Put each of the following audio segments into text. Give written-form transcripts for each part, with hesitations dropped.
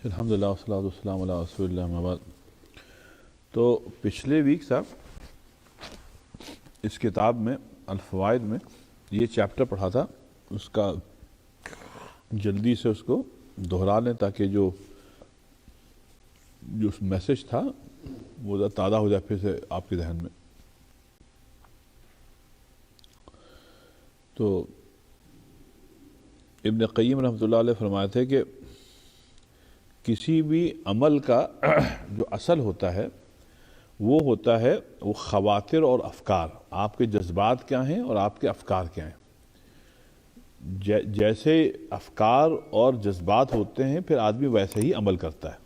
الحمدللہ والصلاۃ والسلام علی رسول اللہ اما بعد۔ تو پچھلے ویک صاحب اس کتاب میں الفوائد میں یہ چیپٹر پڑھا تھا، اس کا جلدی سے اس کو دہرا لیں تاکہ جو میسج تھا وہ ذرا تازہ ہو جائے پھر سے آپ کے ذہن میں۔ تو ابن قیم رحمۃ اللہ علیہ فرمائے تھے کہ کسی بھی عمل کا جو اصل ہوتا ہے وہ ہوتا ہے وہ خواطر اور افکار، آپ کے جذبات کیا ہیں اور آپ کے افکار کیا ہیں۔ جیسے افکار اور جذبات ہوتے ہیں پھر آدمی ویسے ہی عمل کرتا ہے۔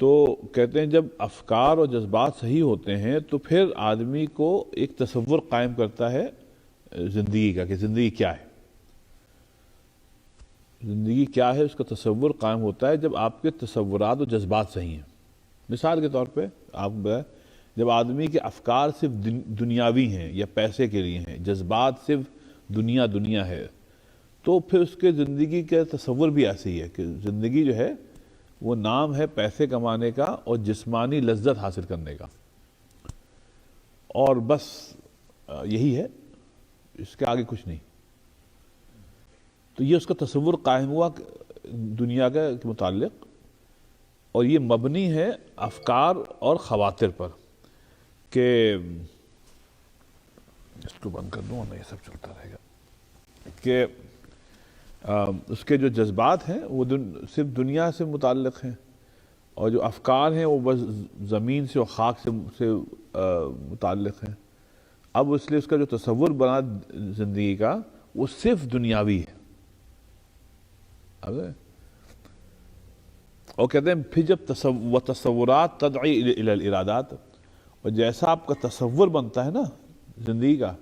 تو کہتے ہیں جب افکار اور جذبات صحیح ہوتے ہیں تو پھر آدمی کو ایک تصور قائم کرتا ہے زندگی کا، کہ زندگی کیا ہے، زندگی کیا ہے، اس کا تصور قائم ہوتا ہے جب آپ کے تصورات اور جذبات صحیح ہیں۔ مثال کے طور پہ آپ جب آدمی کے افکار صرف دنیاوی ہیں یا پیسے کے لیے ہیں، جذبات صرف دنیا ہے، تو پھر اس کے زندگی کا تصور بھی ایسے ہی ہے کہ زندگی جو ہے وہ نام ہے پیسے کمانے کا اور جسمانی لذت حاصل کرنے کا، اور بس یہی ہے، اس کے آگے کچھ نہیں۔ تو یہ اس کا تصور قائم ہوا دنیا کے متعلق، اور یہ مبنی ہے افکار اور خواطر پر، کہ اس کو بند کر دوں ورنہ یہ سب چلتا رہے گا، کہ اس کے جو جذبات ہیں وہ صرف دنیا سے متعلق ہیں، اور جو افکار ہیں وہ بس زمین سے اور خاک سے متعلق ہیں۔ اب اس لیے اس کا جو تصور بنا زندگی کا وہ صرف دنیاوی ہے۔ اور کہتے ہیں پھر جب تصورات تدعی الی الارادات، اور جیسا آپ کا تصور بنتا ہے نا زندگی کا،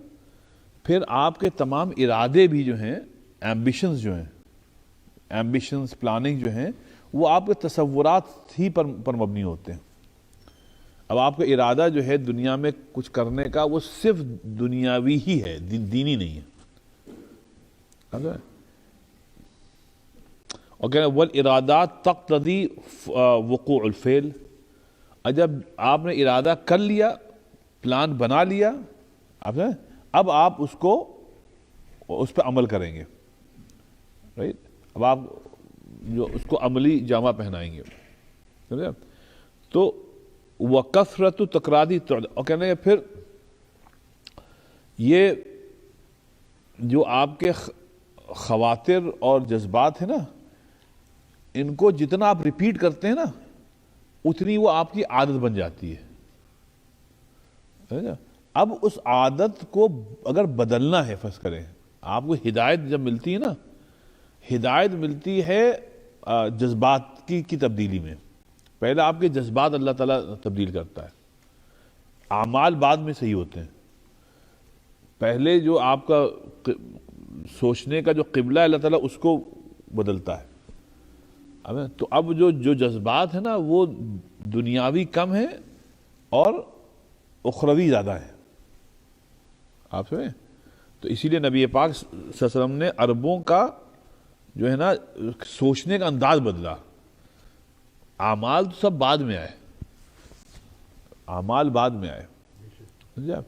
پھر آپ کے تمام ارادے بھی جو ہیں، ایمبیشنز پلاننگ جو ہیں، وہ آپ کے تصورات ہی پر مبنی ہوتے ہیں۔ اب آپ کا ارادہ جو ہے دنیا میں کچھ کرنے کا وہ صرف دنیاوی ہی ہے، دینی نہیں ہے۔ اور کہنا والارادات تقتضی وقوع الفعل، جب آپ نے ارادہ کر لیا، پلان بنا لیا، اب آپ اس پہ عمل کریں گے، رائٹ؟ اب آپ جو اس کو عملی جامہ پہنائیں گے۔ تو وکثرت تکراری، اور کہنا پھر یہ جو آپ کے خواطر اور جذبات ہیں نا، ان کو جتنا آپ ریپیٹ کرتے ہیں نا اتنی وہ آپ کی عادت بن جاتی ہے۔ اب اس عادت کو اگر بدلنا ہے، فرض کریں آپ کو ہدایت جب ملتی ہے نا، ہدایت ملتی ہے جذبات کی تبدیلی میں۔ پہلے آپ کے جذبات اللہ تعالیٰ تبدیل کرتا ہے، اعمال بعد میں صحیح ہوتے ہیں۔ پہلے جو آپ کا سوچنے کا جو قبلہ ہے اللہ تعالیٰ اس کو بدلتا ہے۔ تو اب جو جذبات ہیں نا وہ دنیاوی کم ہیں اور اخروی زیادہ ہیں، آپ سمجھیں؟ تو اسی لیے نبی پاک صلی اللہ علیہ وسلم نے عربوں کا جو ہے نا سوچنے کا انداز بدلا۔ اعمال تو سب بعد میں آئے، اعمال بعد میں آئے، سمجھے آپ؟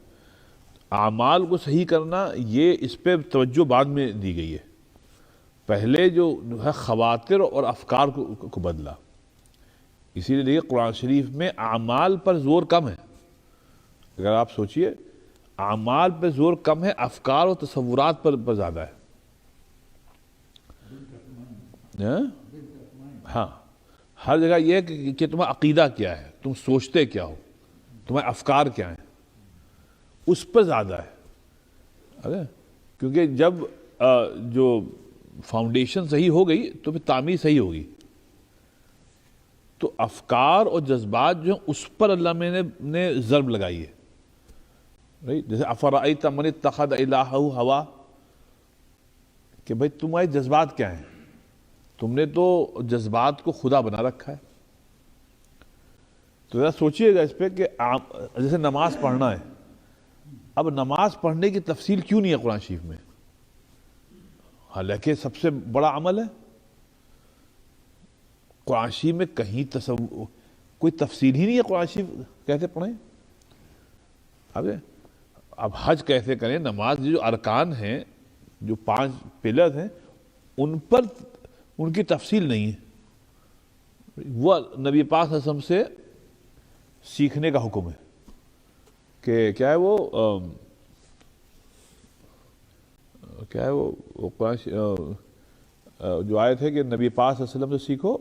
اعمال کو صحیح کرنا یہ اس پہ توجہ بعد میں دی گئی ہے، پہلے جو ہے خواطر اور افکار کو بدلا۔ اسی لیے دیکھیے قرآن شریف میں اعمال پر زور کم ہے، اگر آپ سوچئے اعمال پہ زور کم ہے، افکار اور تصورات پر زیادہ ہے۔ ہاں، ہر جگہ یہ ہے کہ تمہارا عقیدہ کیا ہے، تم سوچتے کیا ہو، تمہارے افکار کیا ہیں، اس پر زیادہ ہے۔ کیونکہ جب جو فاؤنڈیشن صحیح ہو گئی تو پھر تعمیر صحیح ہوگی۔ تو افکار اور جذبات جو ہیں اس پر اللہ میں نے ضرب لگائی ہے، جیسے افرأیت من اتخذ الہہ ہوا، کہ بھئی تمہارے جذبات کیا ہیں، تم نے تو جذبات کو خدا بنا رکھا ہے۔ تو ذرا سوچئے گا اس پہ کہ جیسے نماز پڑھنا ہے، اب نماز پڑھنے کی تفصیل کیوں نہیں ہے قرآن شریف میں؟ حالانکہ سب سے بڑا عمل ہے، قرآن شریف میں کہیں کوئی تفصیل ہی نہیں ہے قرآن شریف کیسے پڑھیں. اب حج کیسے کریں, نماز جو ارکان ہیں, جو 5 پلرز ہیں, ان پر ان کی تفصیل نہیں ہے. وہ نبی پاک صلی اللہ علیہ وسلم سے سیکھنے کا حکم ہے کہ کیا ہے وہ قرآن جو آیت ہے کہ نبی پاک صلی اللہ علیہ وسلم سے سیکھو,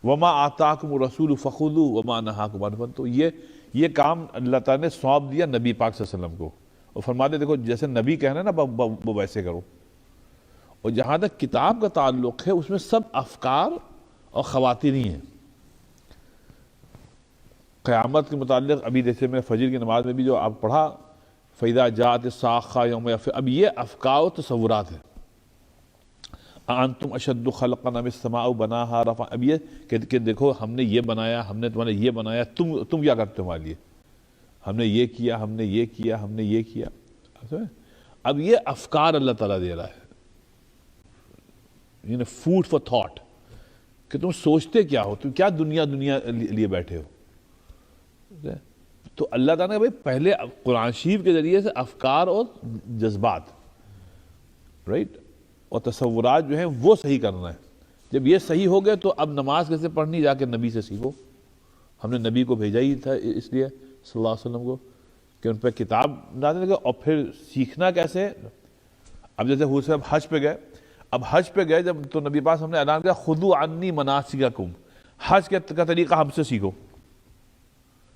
وما آتاکم الرسول فخذوا وما نہاکم عنہ فانتہوا. یہ کام اللہ تعالیٰ نے سونپ دیا نبی پاک صلی اللہ علیہ وسلم کو, اور فرماتے دیکھو جیسے نبی کہنا ہے نا وہ ویسے کرو. اور جہاں تک کتاب کا تعلق ہے اس میں سب افکار اور خواتین ہی ہیں. قیامت کے متعلق ابھی جیسے میں فجر کی نماز میں بھی جو آپ پڑھا, فَإِذَا جَاءَتِ الصَّاخَّةُ يَوْمَ يَفِرُّ, اب یہ افکار و تصورات ہیں. أَأَنْتُمْ أَشَدُّ خَلْقًا أَمِ السَّمَاءُ بَنَاهَا رَفَعَ, اب یہ کہ دیکھو ہم نے یہ بنایا, ہم نے تمہارے یہ بنایا, تم کیا کرتے ہو ہمارے لیے, ہم نے یہ کیا, ہم نے یہ کیا, ہم نے یہ کیا. اب یہ افکار اللہ تعالیٰ دے رہا ہے, فوڈ فار تھاٹ, کہ تم سوچتے کیا ہو, تم کیا دنیا لیے بیٹھے ہو. تو اللہ تعالیٰ نے بھائی پہلے قرآن شریف کے ذریعے سے افکار اور جذبات, رائٹ, اور تصورات جو ہیں وہ صحیح کرنا ہے. جب یہ صحیح ہو گئے تو اب نماز کیسے پڑھنی, جا کے نبی سے سیکھو. ہم نے نبی کو بھیجا ہی تھا اس لیے صلی اللہ علیہ وسلم کو کہ ان پہ کتاب ڈالنے لگا, اور پھر سیکھنا کیسے. اب جیسے حضور حج پہ گئے, اب حج پہ گئے جب تو نبی پاک ہم نے اعلان کیا خذوا عنی مناسککم, حج کا طریقہ ہم سے سیکھو.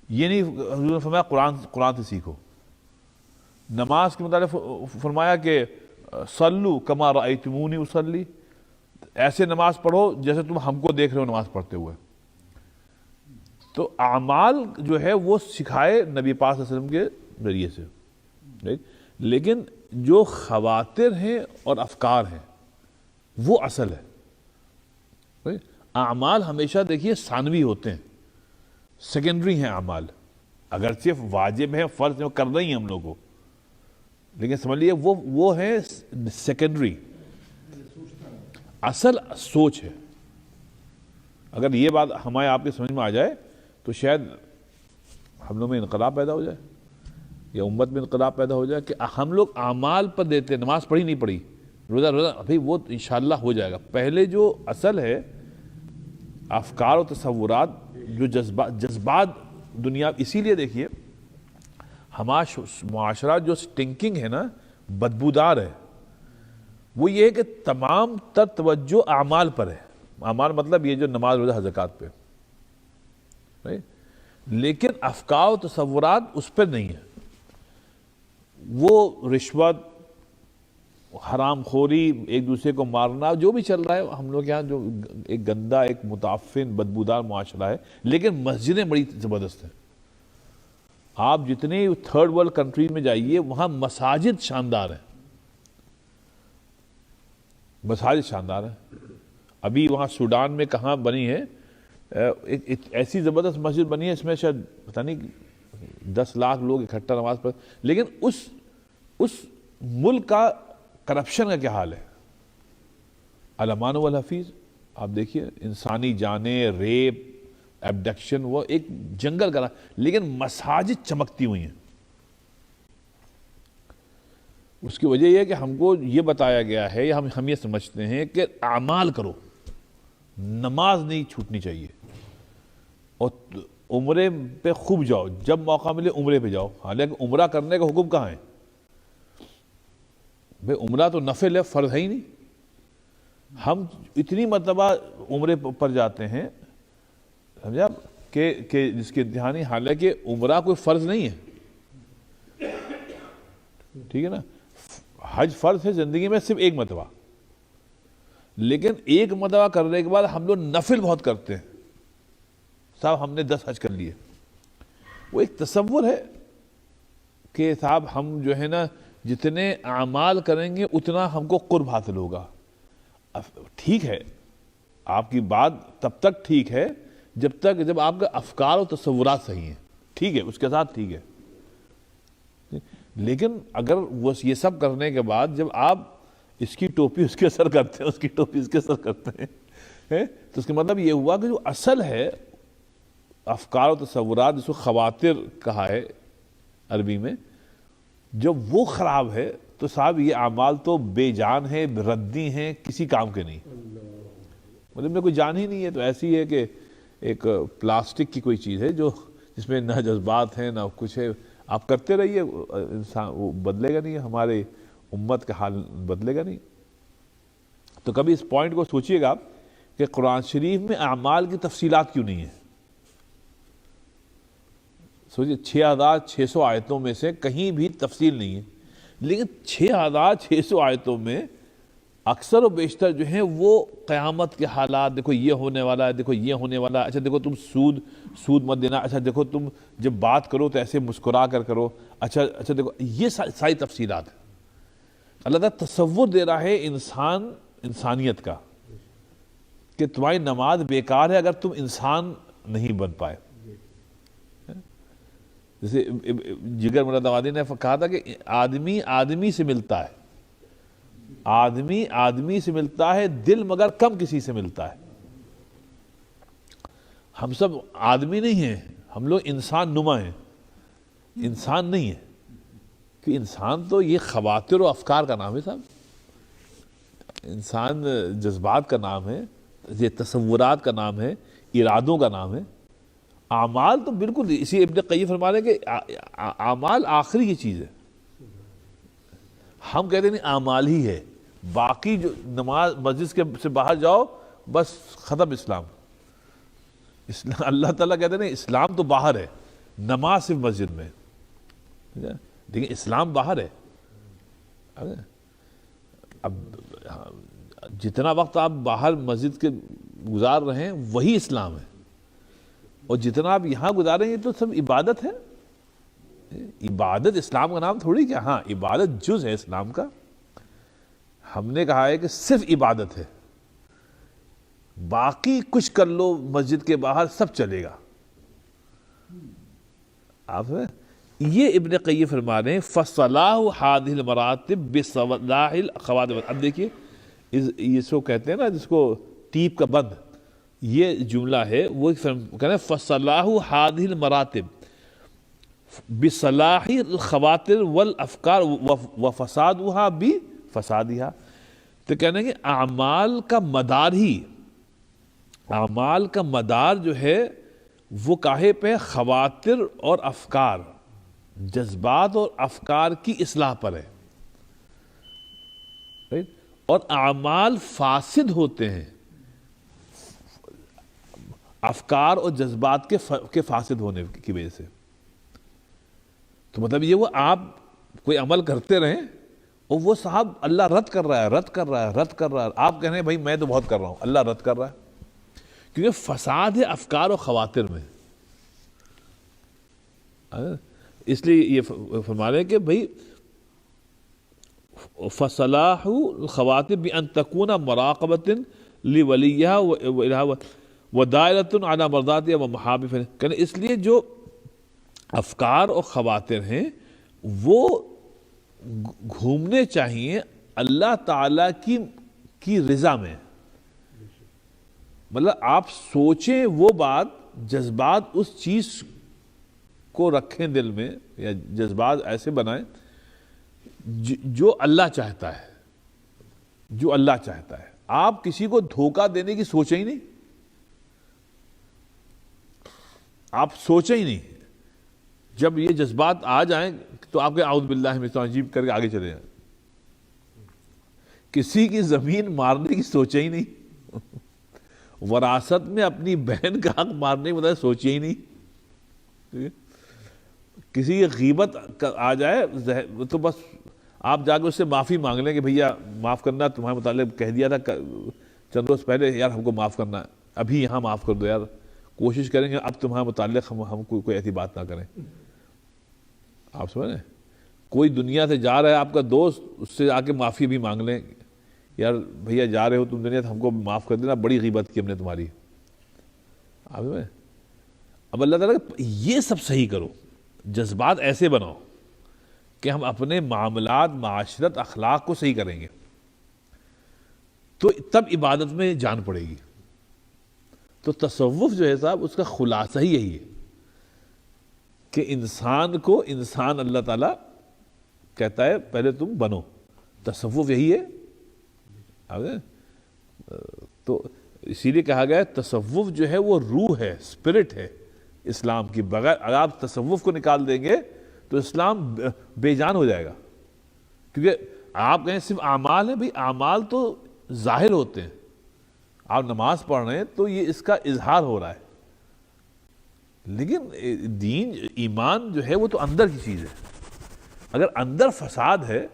یہ نہیں حضور نے فرمایا قرآن سے سیکھو. نماز کے متعلق فرمایا کہ صلو کما رأیتمونی اصلی, ایسے نماز پڑھو جیسے تم ہم کو دیکھ رہے ہو نماز پڑھتے ہوئے. تو اعمال جو ہے وہ سکھائے نبی پاک صلی اللہ علیہ وسلم کے ذریعے سے, لیکن جو خواتر ہیں اور افکار ہیں وہ اصل ہے. اعمال ہمیشہ دیکھیے ثانوی ہوتے ہیں, سیکنڈری ہیں اعمال, اگر صرف واجب ہیں فرض ہیں کرنا ہی ہم لوگوں کو, لیکن سمجھ لیے وہ ہے سیکنڈری. اصل سوچ ہے. اگر یہ بات ہمارے آپ کے سمجھ میں آ جائے تو شاید ہم لوگ میں انقلاب پیدا ہو جائے, یا امت میں انقلاب پیدا ہو جائے, کہ ہم لوگ اعمال پر دیتے, نماز پڑھی نہیں پڑھی, روزہ بھائی وہ انشاءاللہ ہو جائے گا. پہلے جو اصل ہے افکار و تصورات, جو جذبات دنیا, اسی لیے دیکھیے ہمارا معاشرہ جو سٹنکنگ ہے نا, بدبودار ہے, وہ یہ ہے کہ تمام تر توجہ اعمال پر ہے. اعمال مطلب یہ جو نماز روزہ زکوٰۃ پہ, لیکن افکار و تصورات اس پر نہیں ہے. وہ رشوت, حرام خوری, ایک دوسرے کو مارنا, جو بھی چل رہا ہے ہم لوگ یہاں, جو ایک گندا, ایک متعفن, بدبودار معاشرہ ہے. لیکن مسجدیں بڑی زبردست ہیں. آپ جتنے تھرڈ ورلڈ کنٹری میں جائیے وہاں مساجد شاندار ہیں, مساجد شاندار ہیں. ابھی وہاں سوڈان میں کہاں بنی ہے ایک ایسی زبردست مسجد بنی ہے, اس میں شاید پتہ نہیں 10 لاکھ لوگ اکٹھا نماز پڑھ, لیکن اس ملک کا کرپشن کا کیا حال ہے. الامان والحفیظ آپ دیکھیے, انسانی جانیں, ریپ, ایبڈکشن, وہ ایک جنگل کرا, لیکن مساجد چمکتی ہوئی ہیں. اس کی وجہ یہ ہے کہ ہم کو یہ بتایا گیا ہے, یا ہم یہ سمجھتے ہیں کہ اعمال کرو, نماز نہیں چھوٹنی چاہیے, اور عمرے پہ خوب جاؤ, جب موقع ملے عمرے پہ جاؤ. حالانکہ عمرہ کرنے کا حکم کہاں ہے بھئی, عمرہ تو نفل ہے, فرض ہے ہی نہیں. ہم اتنی مرتبہ عمرے پر جاتے ہیں سمجھا کہ جس کی امتحانی, حالانکہ عمرہ کوئی فرض نہیں ہے, ٹھیک ہے نا. حج فرض ہے زندگی میں صرف ایک مرتبہ, لیکن ایک مرتبہ کرنے کے بعد ہم لوگ نفل بہت کرتے ہیں. صاحب ہم نے 10 حج کر لیے. وہ ایک تصور ہے کہ صاحب ہم جو ہے نا جتنے اعمال کریں گے اتنا ہم کو قرب حاصل ہوگا. ٹھیک ہے, آپ کی بات تب تک ٹھیک ہے جب آپ کا افکار و تصورات صحیح ہیں, ٹھیک ہے, اس کے ساتھ ٹھیک ہے. لیکن اگر وہ یہ سب کرنے کے بعد جب آپ اس کی ٹوپی اس کے سر کرتے ہیں, اس کی ٹوپی اس کے سر کرتے ہیں, ہے تو اس کا مطلب یہ ہوا کہ جو اصل ہے افکار و تصورات، جس کو خواطر کہا ہے عربی میں، جب وہ خراب ہے تو صاحب یہ اعمال تو بے جان ہے، ردی ہیں، کسی کام کے نہیں، مطلب میں کوئی جان ہی نہیں ہے، تو ایسی ہے کہ ایک پلاسٹک کی کوئی چیز ہے جو جس میں نہ جذبات ہیں نہ کچھ ہے، آپ کرتے رہیے، انسان وہ بدلے گا نہیں، ہمارے امت کا حال بدلے گا نہیں۔ تو کبھی اس پوائنٹ کو سوچئے گا کہ قرآن شریف میں اعمال کی تفصیلات کیوں نہیں ہیں؟ سوچئے 6600 آیتوں میں سے کہیں بھی تفصیل نہیں ہے، لیکن 6600 آیتوں میں اکثر و بیشتر جو ہیں وہ قیامت کے حالات، دیکھو یہ ہونے والا ہے، دیکھو یہ ہونے والا ہے، اچھا دیکھو تم سود مت دینا، اچھا دیکھو تم جب بات کرو تو ایسے مسکرا کر کرو، اچھا دیکھو یہ ساری تفصیلات ہیں۔ اللہ تعالیٰ تصور دے رہا ہے انسانیت کا کہ تمہاری نماز بیکار ہے اگر تم انسان نہیں بن پائے۔ جیسے جگر مراد آبادی نے کہا تھا کہ آدمی سے ملتا ہے، آدمی سے ملتا ہے، دل مگر کم کسی سے ملتا ہے۔ ہم سب آدمی نہیں ہیں، ہم لوگ انسان نما ہیں، انسان نہیں ہے، کہ انسان تو یہ خواطر و افکار کا نام ہے صاحب، انسان جذبات کا نام ہے، یہ تصورات کا نام ہے، ارادوں کا نام ہے۔ اعمال تو بالکل، اسی ابن قیم فرما رہے ہیں کہ اعمال آخری کی چیز ہے، ہم کہتے ہیں نہیں اعمال ہی ہے، باقی جو نماز مسجد سے باہر جاؤ بس ختم اسلام۔ اللہ تعالیٰ کہتے ہیں نہیں اسلام تو باہر ہے، نماز صرف مسجد میں، لیکن اسلام باہر ہے۔ اب جتنا وقت آپ باہر مسجد کے گزار رہے ہیں وہی اسلام ہے، اور جتنا آپ یہاں گزاریں یہ تو سب عبادت ہے۔ عبادت اسلام کا نام تھوڑی کیا، ہاں عبادت جز ہے اسلام کا، ہم نے کہا ہے کہ صرف عبادت ہے، باقی کچھ کر لو مسجد کے باہر سب چلے گا۔ آپ یہ ابن قیم فرما رہے ہیں فَصَلَاحُ هَذِهِ الْمَرَاتِبِ بِصَلَاحِ الْخَوَاتِمِ۔ اب دیکھیے اس کو کہتے ہیں نا جس کو ٹیپ کا بند، یہ جملہ ہے وہ کہتے ہیں فَصَلَاحُ هَذِهِ الْمَرَاتِبِ بِصَلَاحِ الْخَوَاتِرِ وَالْأَفْكَارِ وَفَسَادُهَا بِفَسَادِهَا۔ تو کہنے کہ اعمال کا مدار جو ہے وہ کاہے پہ، خواطر اور افکار، جذبات اور افکار کی اصلاح پر ہے، اور اعمال فاسد ہوتے ہیں افکار اور جذبات کے فاسد ہونے کی وجہ سے۔ تو مطلب یہ وہ آپ کوئی عمل کرتے رہیں اور وہ صاحب اللہ رد کر رہا ہے، آپ کہہ رہے ہیں بھائی میں تو بہت کر رہا ہوں، اللہ رد کر رہا ہے، کیونکہ فساد ہے افکار و خواطر میں۔ اس لیے یہ فرما رہے ہیں کہ بھئی فصلاح الخواطر بأن تكون مراقبة لولیہا ودائرۃ علی مرضاتہ ومحاببہ۔ کہ اس لیے جو افکار اور خواطر ہیں وہ گھومنے چاہیے اللہ تعالیٰ کی رضا میں، مطلب آپ سوچیں وہ بات، جذبات اس چیز کو رکھیں دل میں، یا جذبات ایسے بنائیں جو اللہ چاہتا ہے، جو اللہ چاہتا ہے۔ آپ کسی کو دھوکہ دینے کی سوچیں ہی نہیں، آپ سوچیں ہی نہیں، جب یہ جذبات آ جائیں تو آپ کے اعوذ باللہ من الشیطان الرجیم کر کے آگے چلے جائیں۔ کسی کی زمین مارنے کی سوچیں ہی نہیں، وراثت میں اپنی بہن کا حق مارنے کی بجائے سوچیں ہی نہیں، کسی کی غیبت آ جائے تو بس آپ جا کے اس سے معافی مانگ لیں کہ بھیا معاف کرنا، تمہارے متعلق کہہ دیا تھا چند روز پہلے، یار ہم کو معاف کرنا، ابھی یہاں معاف کر دو یار، کوشش کریں گے اب تمہارے متعلق ہم کوئی ایسی بات نہ کریں۔ آپ سمجھ رہے ہیں، کوئی دنیا سے جا رہا ہے آپ کا دوست، اس سے آ کے معافی بھی مانگ لیں، یار بھیا جا رہے ہو تم دنیا سے، ہم کو معاف کر دینا، بڑی غیبت کی ہم نے تمہاری۔ آپ سمجھ رہے ہیں، اب اللہ تعالیٰ یہ سب صحیح کرو، جذبات ایسے بناؤ کہ ہم اپنے معاملات، معاشرت، اخلاق کو صحیح کریں گے، تو تب عبادت میں جان پڑے گی۔ تو تصوف جو ہے صاحب اس کا خلاصہ ہی یہی ہے کہ انسان کو انسان اللہ تعالیٰ کہتا ہے پہلے تم بنو. تصوف یہی ہے. تو اسی لیے کہا گیا ہے تصوف جو ہے وہ روح ہے, اسپرٹ ہے اسلام کی. بغیر اگر آپ تصوف کو نکال دیں گے تو اسلام بے جان ہو جائے گا. کیونکہ آپ کہیں صرف اعمال ہیں, بھئی اعمال تو ظاہر ہوتے ہیں. آپ نماز پڑھ رہے ہیں تو یہ اس کا اظہار ہو رہا ہے, لیکن دین ایمان جو ہے وہ تو اندر کی چیز ہے. اگر اندر فساد ہے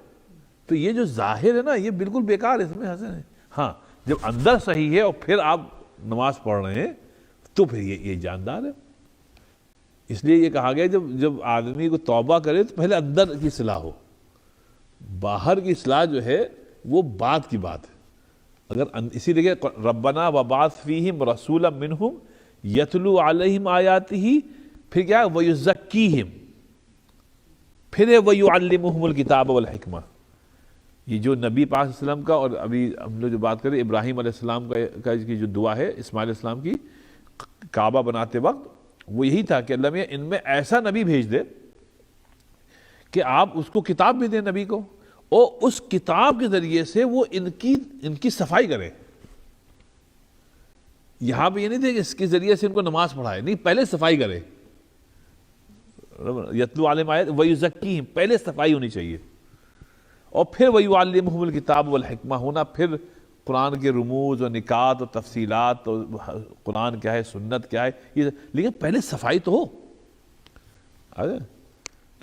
تو یہ جو ظاہر ہے نا یہ بالکل بیکار ہے, اس میں حسن ہے. ہاں جب اندر صحیح ہے اور پھر آپ نماز پڑھ رہے ہیں تو پھر یہ جاندار ہے. اس لیے یہ کہا گیا جب آدمی کو توبہ کرے تو پہلے اندر کی اصلاح ہو, باہر کی اصلاح جو ہے وہ بعد کی بات ہے. اگر اسی لیے ربنا وبعث فیہم رسولا منہم یتلو علیہم آیاتہ, پھر کیا ویزکیہم, پھر ہے ویعلمہم الکتاب والحکمہ. یہ جو نبی پاک صلی اللہ علیہ وسلم کا, اور ابھی ہم لوگ جو بات کریں ابراہیم علیہ السلام کا کی جو دعا ہے اسماعیل علیہ السلام کی کعبہ بناتے وقت, وہ یہی تھا کہ اللہ میاں ان میں ایسا نبی بھیج دے کہ آپ اس کو کتاب بھی دیں نبی کو, اور اس کتاب کے ذریعے سے وہ ان کی صفائی کرے. یہاں پہ یہ نہیں تھے کہ اس کے ذریعے سے ان کو نماز پڑھائے, نہیں, پہلے صفائی کرے. یتلو علیہم آیات ویزکیہم, پہلے صفائی ہونی چاہیے, اور پھر ویعلمہم الکتاب والحکمہ ہونا, پھر قرآن کے رموز اور نکات اور تفصیلات اور قرآن کیا ہے سنت کیا ہے یہ, لیکن پہلے صفائی تو ہو.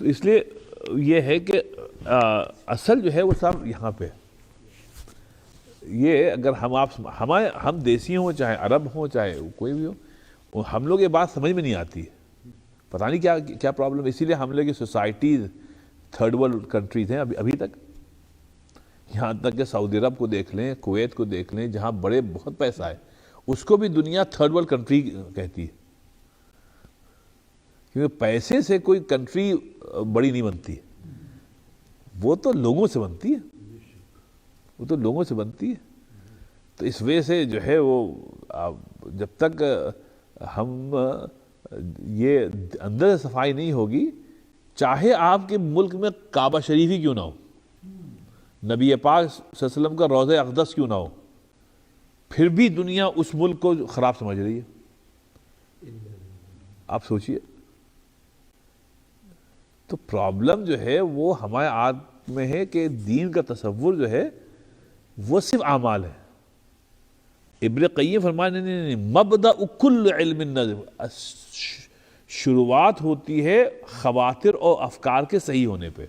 تو اس لیے یہ ہے کہ اصل جو ہے وہ صاحب یہاں پہ یہ, اگر ہم دیسی ہوں چاہے عرب ہوں چاہے کوئی بھی ہو, ہم لوگ یہ بات سمجھ میں نہیں آتی ہے, پتہ نہیں کیا پرابلم. اسی لیے ہم لوگ کی سوسائٹیز تھرڈ ورلڈ کنٹریز ہیں ابھی تک, یہاں تک کہ سعودی عرب کو دیکھ لیں, کویت کو دیکھ لیں, جہاں بہت پیسہ ہے, اس کو بھی دنیا تھرڈ ورلڈ کنٹری کہتی ہے. کیونکہ پیسے سے کوئی کنٹری بڑی نہیں بنتی, وہ تو لوگوں سے بنتی ہے. تو اس وجہ سے جو ہے وہ جب تک ہم یہ اندر سے صفائی نہیں ہوگی, چاہے آپ کے ملک میں کعبہ شریف ہی کیوں نہ ہو, نبی پاک صلی اللہ علیہ وسلم کا روضہ اقدس کیوں نہ ہو, پھر بھی دنیا اس ملک کو خراب سمجھ رہی ہے. آپ سوچئے, تو پرابلم جو ہے وہ ہمارے آپ میں ہے کہ دین کا تصور جو ہے وہ صرف اعمال ہے. ابن قیم فرمایا نہیں, مبدأ کل علم النظر, شروعات ہوتی ہے خواطر اور افکار کے صحیح ہونے پہ.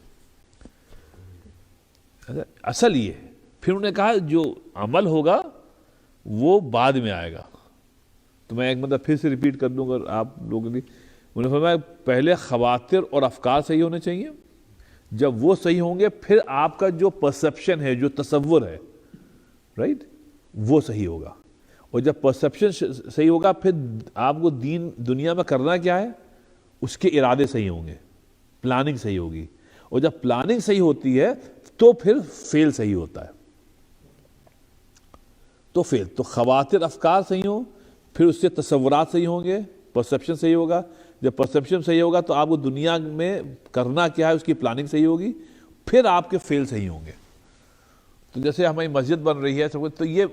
اصل یہ ہے. پھر انہوں نے کہا جو عمل ہوگا وہ بعد میں آئے گا. تو میں ایک مطلب پھر سے ریپیٹ کر دوں گا آپ لوگوں کے لیے. انہوں نے فرمایا پہلے خواطر اور افکار صحیح ہونے چاہیے, جب وہ صحیح ہوں گے پھر آپ کا جو پرسپشن ہے, جو تصور ہے, رائٹ, وہ صحیح ہوگا. اور جب پرسپشن صحیح ہوگا پھر آپ کو دنیا میں کرنا کیا ہے اس کے ارادے صحیح ہوں گے, پلاننگ صحیح ہوگی. اور جب پلاننگ صحیح ہوتی ہے تو پھر فیل صحیح ہوتا ہے. تو خواطر افکار صحیح ہوں, پھر اس سے تصورات صحیح ہوں گے, پرسپشن صحیح ہوگا. جب پرسپشن صحیح ہوگا تو آپ کو دنیا میں کرنا کیا ہے اس کی پلاننگ صحیح ہوگی, پھر آپ کے فیل صحیح ہوں گے. تو جیسے ہماری مسجد بن رہی ہے تو یہ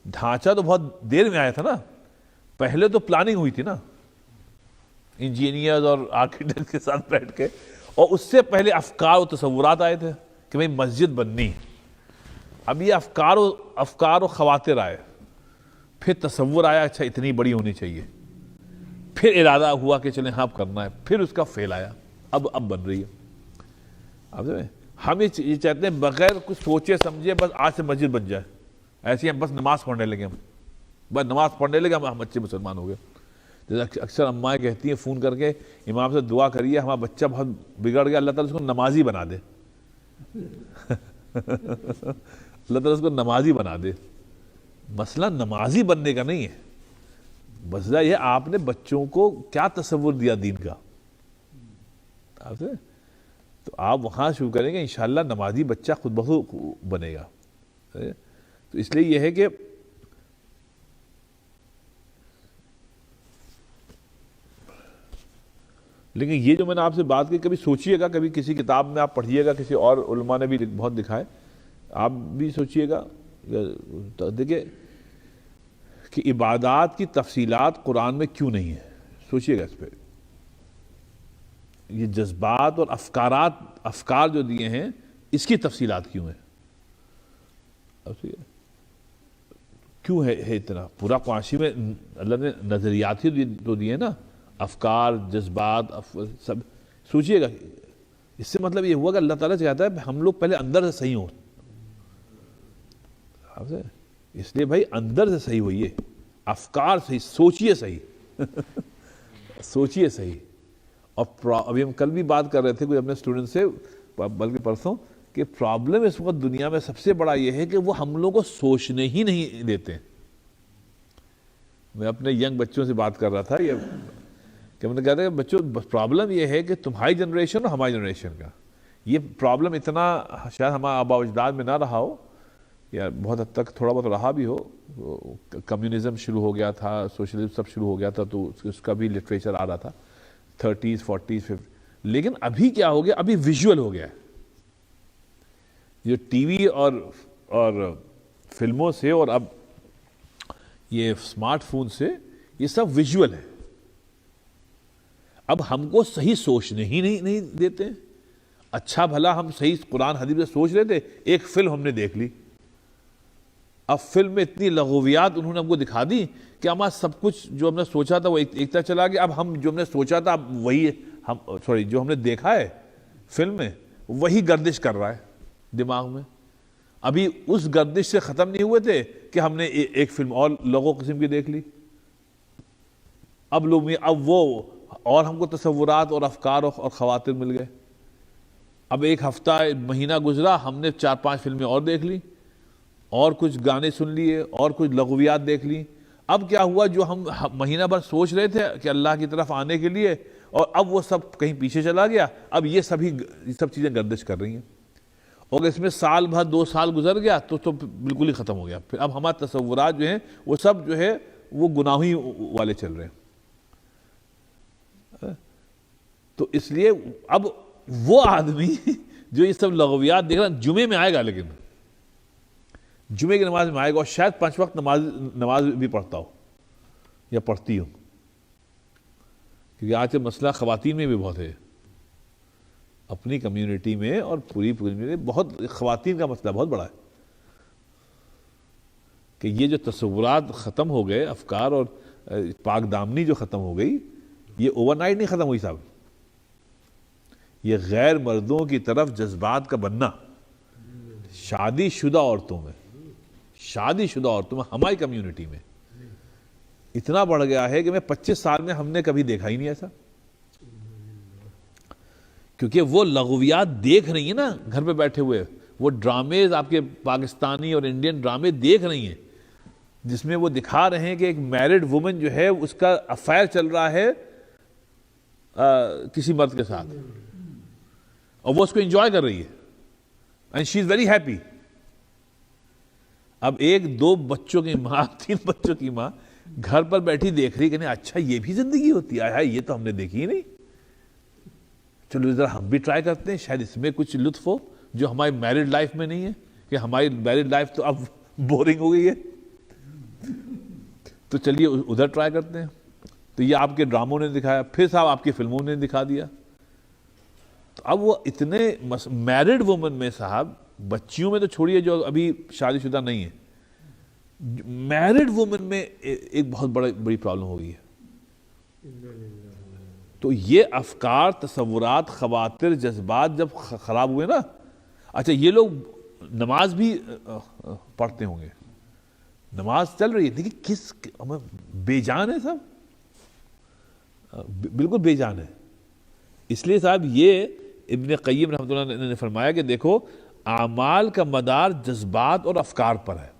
ڈھانچہ تو بہت دیر میں آیا تھا نا, پہلے تو پلاننگ ہوئی تھی نا انجینئرز اور آرکیٹیکٹ کے ساتھ بیٹھ کے, اور اس سے پہلے افکار و تصورات آئے تھے کہ بھئی مسجد بننی. اب یہ افکار و خواطر آئے, پھر تصور آیا اچھا اتنی بڑی ہونی چاہیے, پھر ارادہ ہوا کہ چلیں ہاں کرنا ہے, پھر اس کا فیل آیا, اب بن رہی ہے. اب ہم یہ چاہتے ہیں بغیر کچھ سوچے سمجھے بس آج سے مسجد بن جائے, ایسے ہم بس نماز پڑھنے لگے, بس نماز پڑھنے لگے ہم اچھے مسلمان ہو گئے. جیسے اکثر امائیں کہتی ہیں فون کر کے, امام سے دعا کریے ہمارا بچہ بہت بگڑ گیا, اللہ تعالیٰ اس کو نمازی بنا دے. اللہ تعالیٰ اس کو نمازی بنا دے. مسئلہ نمازی بننے کا نہیں ہے, مسئلہ یہ آپ نے بچوں کو کیا تصور دیا دین کا. تو آپ وہاں شروع کریں گے, انشاءاللہ نمازی بچہ خود بخود بنے گا. تو اس لیے یہ ہے کہ لیکن یہ جو میں نے آپ سے بات کی، کبھی سوچئے گا، کبھی کسی کتاب میں آپ پڑھیے گا، کسی اور علماء نے بھی بہت دکھائے، آپ بھی سوچئے گا، دیکھیں کہ عبادات کی تفصیلات قرآن میں کیوں نہیں ہیں، سوچئے گا اس پہ. یہ جذبات اور افکار جو دیے ہیں، اس کی تفصیلات کیوں ہیں؟ کیوں ہے اتنا؟ پورا قرآن میں اللہ نے نظریات ہی تو دیے نا، افکار، جذبات، سب. سوچئے گا، اس سے مطلب یہ ہوا کہ اللہ تعالیٰ چاہتا ہے ہم لوگ پہلے اندر سے صحیح ہوں. اس لیے بھائی اندر سے صحیح ہوئیے، افکار صحیح، سوچئے صحیح سوچئے صحیح. اور ابھی ہم کل بھی بات کر رہے تھے کوئی اپنے اسٹوڈنٹ سے، بلکہ پرسوں، کہ پرابلم اس وقت دنیا میں سب سے بڑا یہ ہے کہ وہ ہم لوگوں کو سوچنے ہی نہیں دیتے. میں اپنے ینگ بچوں سے بات کر رہا تھا یہ کہ میں نے کہا تھا کہ بچوں پرابلم یہ ہے کہ تمہاری جنریشن اور ہماری جنریشن کا یہ پرابلم اتنا شاید ہمارے آباء و اجداد میں نہ رہا ہو، یا بہت حد تک تھوڑا بہت رہا بھی ہو. کمیونزم شروع ہو گیا تھا، سوشلزم سب شروع ہو گیا تھا، تو اس کا بھی لٹریچر آ رہا تھا 30s 40s 50s. لیکن ابھی کیا ہو گیا؟ ابھی ویژول ہو گیا ہے. یہ ٹی وی اور فلموں سے، اور اب یہ اسمارٹ فون سے، یہ سب ویژول ہے. اب ہم کو صحیح سوچنے ہی نہیں دیتے. اچھا بھلا ہم صحیح قرآن حدیث سے سوچ رہے تھے، ایک فلم ہم نے دیکھ لی، اب فلم میں اتنی لغویات انہوں نے ہم کو دکھا دی کہ ہمارا سب کچھ جو ہم نے سوچا تھا وہ ایک طرح چلا گیا. اب ہم جو ہم نے سوچا تھا، اب وہی جو ہم نے دیکھا ہے فلم میں، وہی گردش کر رہا ہے دماغ میں. ابھی اس گردش سے ختم نہیں ہوئے تھے کہ ہم نے ایک فلم اور لغو قسم کی دیکھ لی. اب وہ اور ہم کو تصورات اور افکار اور خواطر مل گئے. اب ایک ہفتہ مہینہ گزرا، ہم نے 4-5 فلمیں اور دیکھ لی، اور کچھ گانے سن لیے، اور کچھ لغویات دیکھ لی. اب کیا ہوا؟ جو ہم مہینہ بھر سوچ رہے تھے کہ اللہ کی طرف آنے کے لیے، اور اب وہ سب کہیں پیچھے چلا گیا. اب یہ سب چیزیں گردش کر رہی ہیں. اور اس میں سال بھر 2 سال گزر گیا تو بالکل ہی ختم ہو گیا. پھر اب ہمارے تصورات جو ہیں وہ سب جو ہے وہ گناہی والے چل رہے ہیں. تو اس لیے اب وہ آدمی جو یہ سب لغویات دیکھ رہا ہے، جمعے میں آئے گا، لیکن جمعے کی نماز میں آئے گا، اور شاید 5 وقت نماز بھی پڑھتا ہو یا پڑھتی ہو. کیونکہ آج مسئلہ خواتین میں بھی بہت ہے، اپنی کمیونٹی میں اور پوری میں بہت خواتین کا مسئلہ بہت بڑا ہے. کہ یہ جو تصورات ختم ہو گئے، افکار اور پاک دامنی جو ختم ہو گئی، یہ اوور نائٹ نہیں ختم ہوئی صاحب. یہ غیر مردوں کی طرف جذبات کا بننا شادی شدہ عورتوں میں ہماری کمیونٹی میں اتنا بڑھ گیا ہے کہ 25 سال میں ہم نے کبھی دیکھا ہی نہیں ایسا. کیونکہ وہ لغویات دیکھ رہی ہیں نا گھر پہ بیٹھے ہوئے، وہ ڈرامےز آپ کے پاکستانی اور انڈین ڈرامے دیکھ رہی ہیں، جس میں وہ دکھا رہے ہیں کہ ایک میرڈ وومن جو ہے اس کا افیئر چل رہا ہے کسی مرد کے ساتھ، اور وہ اس کو انجوائے کر رہی ہے، and she is very happy. اب 1-2 بچوں کی ماں، 3 بچوں کی ماں گھر پر بیٹھی دیکھ رہی کہ اچھا یہ بھی زندگی ہوتی ہے، یہ تو ہم نے دیکھی ہی نہیں، چلو ذرا ہم بھی ٹرائی کرتے ہیں، شاید اس میں کچھ لطف ہو جو ہماری میرڈ لائف میں نہیں ہے. کہ ہماری میرڈ لائف تو اب بورنگ ہو گئی ہے، تو چلیے ادھر ٹرائی کرتے ہیں. تو یہ آپ کے ڈراموں نے دکھایا، پھر صاحب آپ کی فلموں نے دکھا دیا. تو اب وہ اتنے میرڈ وومن میں صاحب، بچیوں میں تو چھوڑیے جو ابھی شادی شدہ نہیں ہے، میرڈ وومن میں ایک بہت بڑی پرابلم ہو گئی ہے. تو یہ افکار، تصورات، خواطر، جذبات جب خراب ہوئے نا. اچھا یہ لوگ نماز بھی پڑھتے ہوں گے، نماز چل رہی ہے، لیکن بے جان ہے سب، بالکل بے جان ہے. اس لیے صاحب یہ ابن قیم رحمۃ اللہ نے فرمایا کہ دیکھو اعمال کا مدار جذبات اور افکار پر ہے.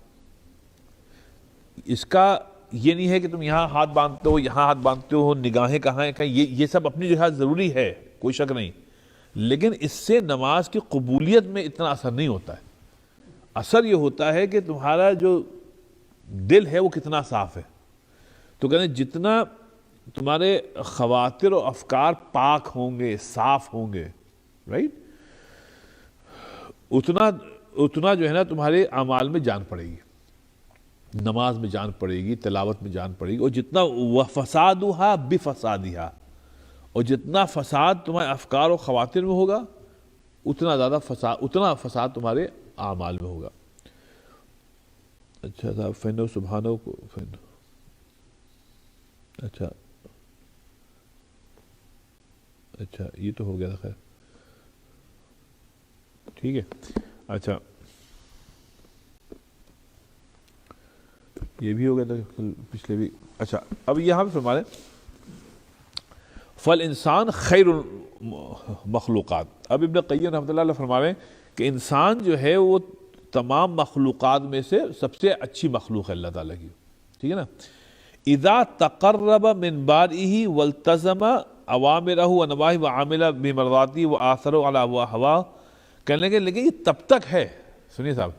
اس کا یہ نہیں ہے کہ تم یہاں ہاتھ باندھتے ہو، یہاں ہاتھ باندھتے ہو، نگاہیں کہاں ہیں، یہ سب اپنی جگہ ضروری ہے، کوئی شک نہیں، لیکن اس سے نماز کی قبولیت میں اتنا اثر نہیں ہوتا ہے. اثر یہ ہوتا ہے کہ تمہارا جو دل ہے وہ کتنا صاف ہے. تو کہتے ہیں جتنا تمہارے خواطر و افکار پاک ہوں گے، صاف ہوں گے، رائٹ، اتنا جو ہے نا تمہارے اعمال میں جان پڑے گی، نماز میں جان پڑے گی، تلاوت میں جان پڑے گی، اور جتنا وفسادھا بفسادھا، اور جتنا فساد تمہارے افکار و خواطر میں ہوگا اتنا فساد تمہارے اعمال میں ہوگا. اچھا تھا فینو سبحانو کو فینو، اچھا یہ تو ہو گیا تھا، خیر ٹھیک ہے. اچھا یہ بھی ہو گیا تھا پچھلے بھی. اچھا اب یہاں پہ فرما رہے فالانسان خیر المخلوقات. اب ابن قیم رحمۃ اللہ علیہ فرما رہے ہیں کہ انسان جو ہے وہ تمام مخلوقات میں سے سب سے اچھی مخلوق ہے اللہ تعالیٰ کی، ٹھیک ہے نا. اذا تقرب من بارئہ والتزم اوامرہ ونواہہ وعمل بمرضاتہ وآثر علی ہواہ. کہنے لگے لیکن یہ تب تک ہے، سنیے صاحب،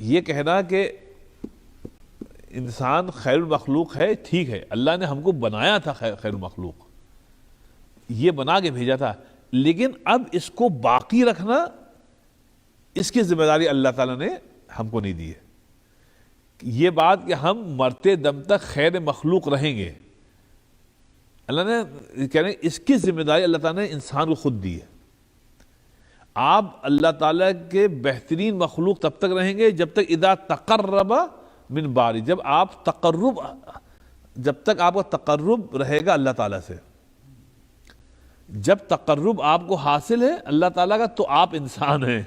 یہ کہنا کہ انسان خیر المخلوق ہے ٹھیک ہے، اللہ نے ہم کو بنایا تھا خیر المخلوق، یہ بنا کے بھیجا تھا، لیکن اب اس کو باقی رکھنا اس کی ذمہ داری اللہ تعالیٰ نے ہم کو نہیں دی ہے. یہ بات کہ ہم مرتے دم تک خیر مخلوق رہیں گے، اللہ نے کہہ رہے ہیں اس کی ذمہ داری اللہ تعالیٰ نے انسان کو خود دی ہے. آپ اللہ تعالیٰ کے بہترین مخلوق تب تک رہیں گے جب تک اذا تقرب من باری، جب تک آپ کا تقرب رہے گا اللہ تعالیٰ سے. جب تقرب آپ کو حاصل ہے اللہ تعالیٰ کا تو آپ انسان ہیں.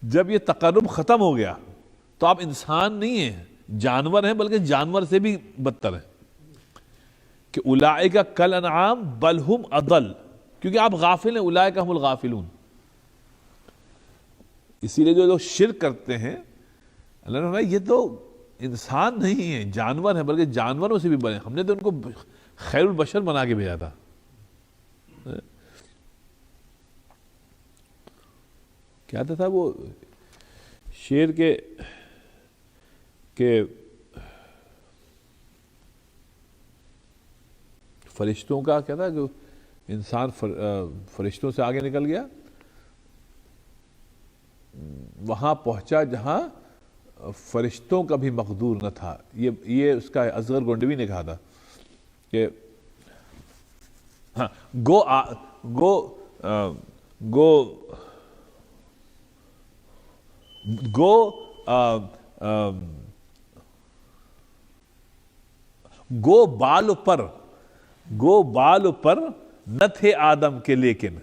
جب یہ تقرب ختم ہو گیا تو آپ انسان نہیں ہیں، جانور ہیں، بلکہ جانور سے بھی بدتر ہیں. کہ اولئک کالانعام بل ہم اضل، کیونکہ آپ غافل ہیں، اولئک ہم الغافلون. اسی لیے جو لوگ شرک کرتے ہیں اللہ نے فرمایا یہ تو انسان نہیں ہے، جانور ہیں، بلکہ جانوروں سے بھی بڑے. ہم نے تو ان کو خیر البشر بنا کے بھیجا تھا. کیا تھا وہ شعر کہ فرشتوں کا کیا تھا کہ انسان فرشتوں سے آگے نکل گیا، وہاں پہنچا جہاں فرشتوں کا بھی مقدور نہ تھا. یہ اس کا اصغر گونڈوی نے کہا تھا کہ ہاں گو بال پر نہ تھے آدم کے لیکن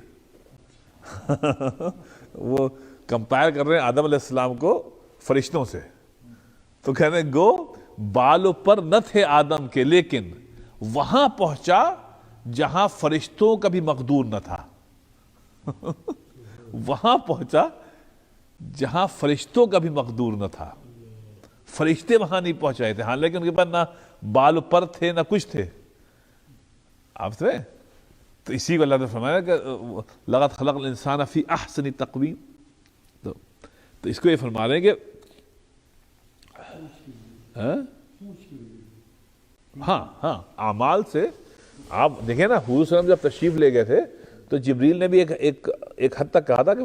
وہ کمپائر کر رہے ہیں آدم علیہ السلام کو فرشتوں سے، تو کہہ رہے ہیں گو بال پر نہ تھے آدم کے لیکن وہاں پہنچا جہاں فرشتوں کا بھی مقدور نہ تھا. وہاں پہنچا جہاں فرشتوں کا بھی مقدور نہ تھا. فرشتے وہاں نہیں پہنچائے تھے، حالانکہ ان کے پاس نہ بال پر تھے نہ کچھ تھے. آپ سے تو اسی کو اللہ نے فرمایا کہ لقد خلقنا الانسان فی احسن تقویم. تو اس کو یہ فرما رہے ہیں کہ ہاں اعمال سے آپ دیکھیں نا. حضور صلی اللہ علیہ وسلم جب تشریف لے گئے تھے تو جبریل نے بھی ایک حد تک کہا تھا کہ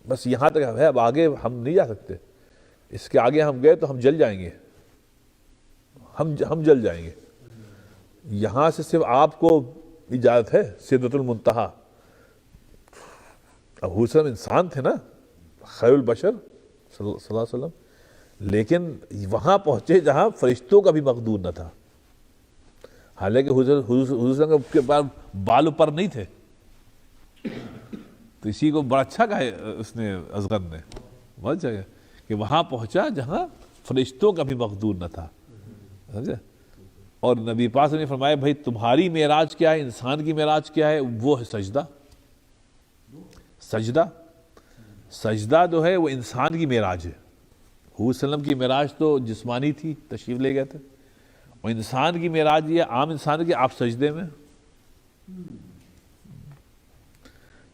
بس یہاں تک ہے، اب آگے ہم نہیں جا سکتے، اس کے آگے ہم گئے تو ہم جل جائیں گے، ہم جل جائیں گے. یہاں سے صرف آپ کو اجازت ہے سدرۃ المنتہا. اب حضور صلی اللہ علیہ وسلم انسان تھے نا، خیر البشر صلی اللہ علیہ وسلم، لیکن وہاں پہنچے جہاں فرشتوں کا بھی مقدور نہ تھا. حالانکہ حضور صلی اللہ علیہ وسلم کے پاس بال پر نہیں تھے. تو اسی کو بڑا اچھا کہا اس نے اصغر نے، بہت جگہ کہ وہاں پہنچا جہاں فرشتوں کا بھی مقدور نہ تھا. سمجھے؟ اور نبی پاک نے فرمایا بھائی تمہاری معراج کیا ہے، انسان کی معراج کیا ہے؟ وہ ہے سجدہ. سجدہ جو ہے وہ انسان کی معراج ہے. حضور صلی اللہ علیہ وسلم کی معراج تو جسمانی تھی، تشریف لے گئے تھے، اور انسان کی معراج یہ عام انسان کی آپ سجدے میں،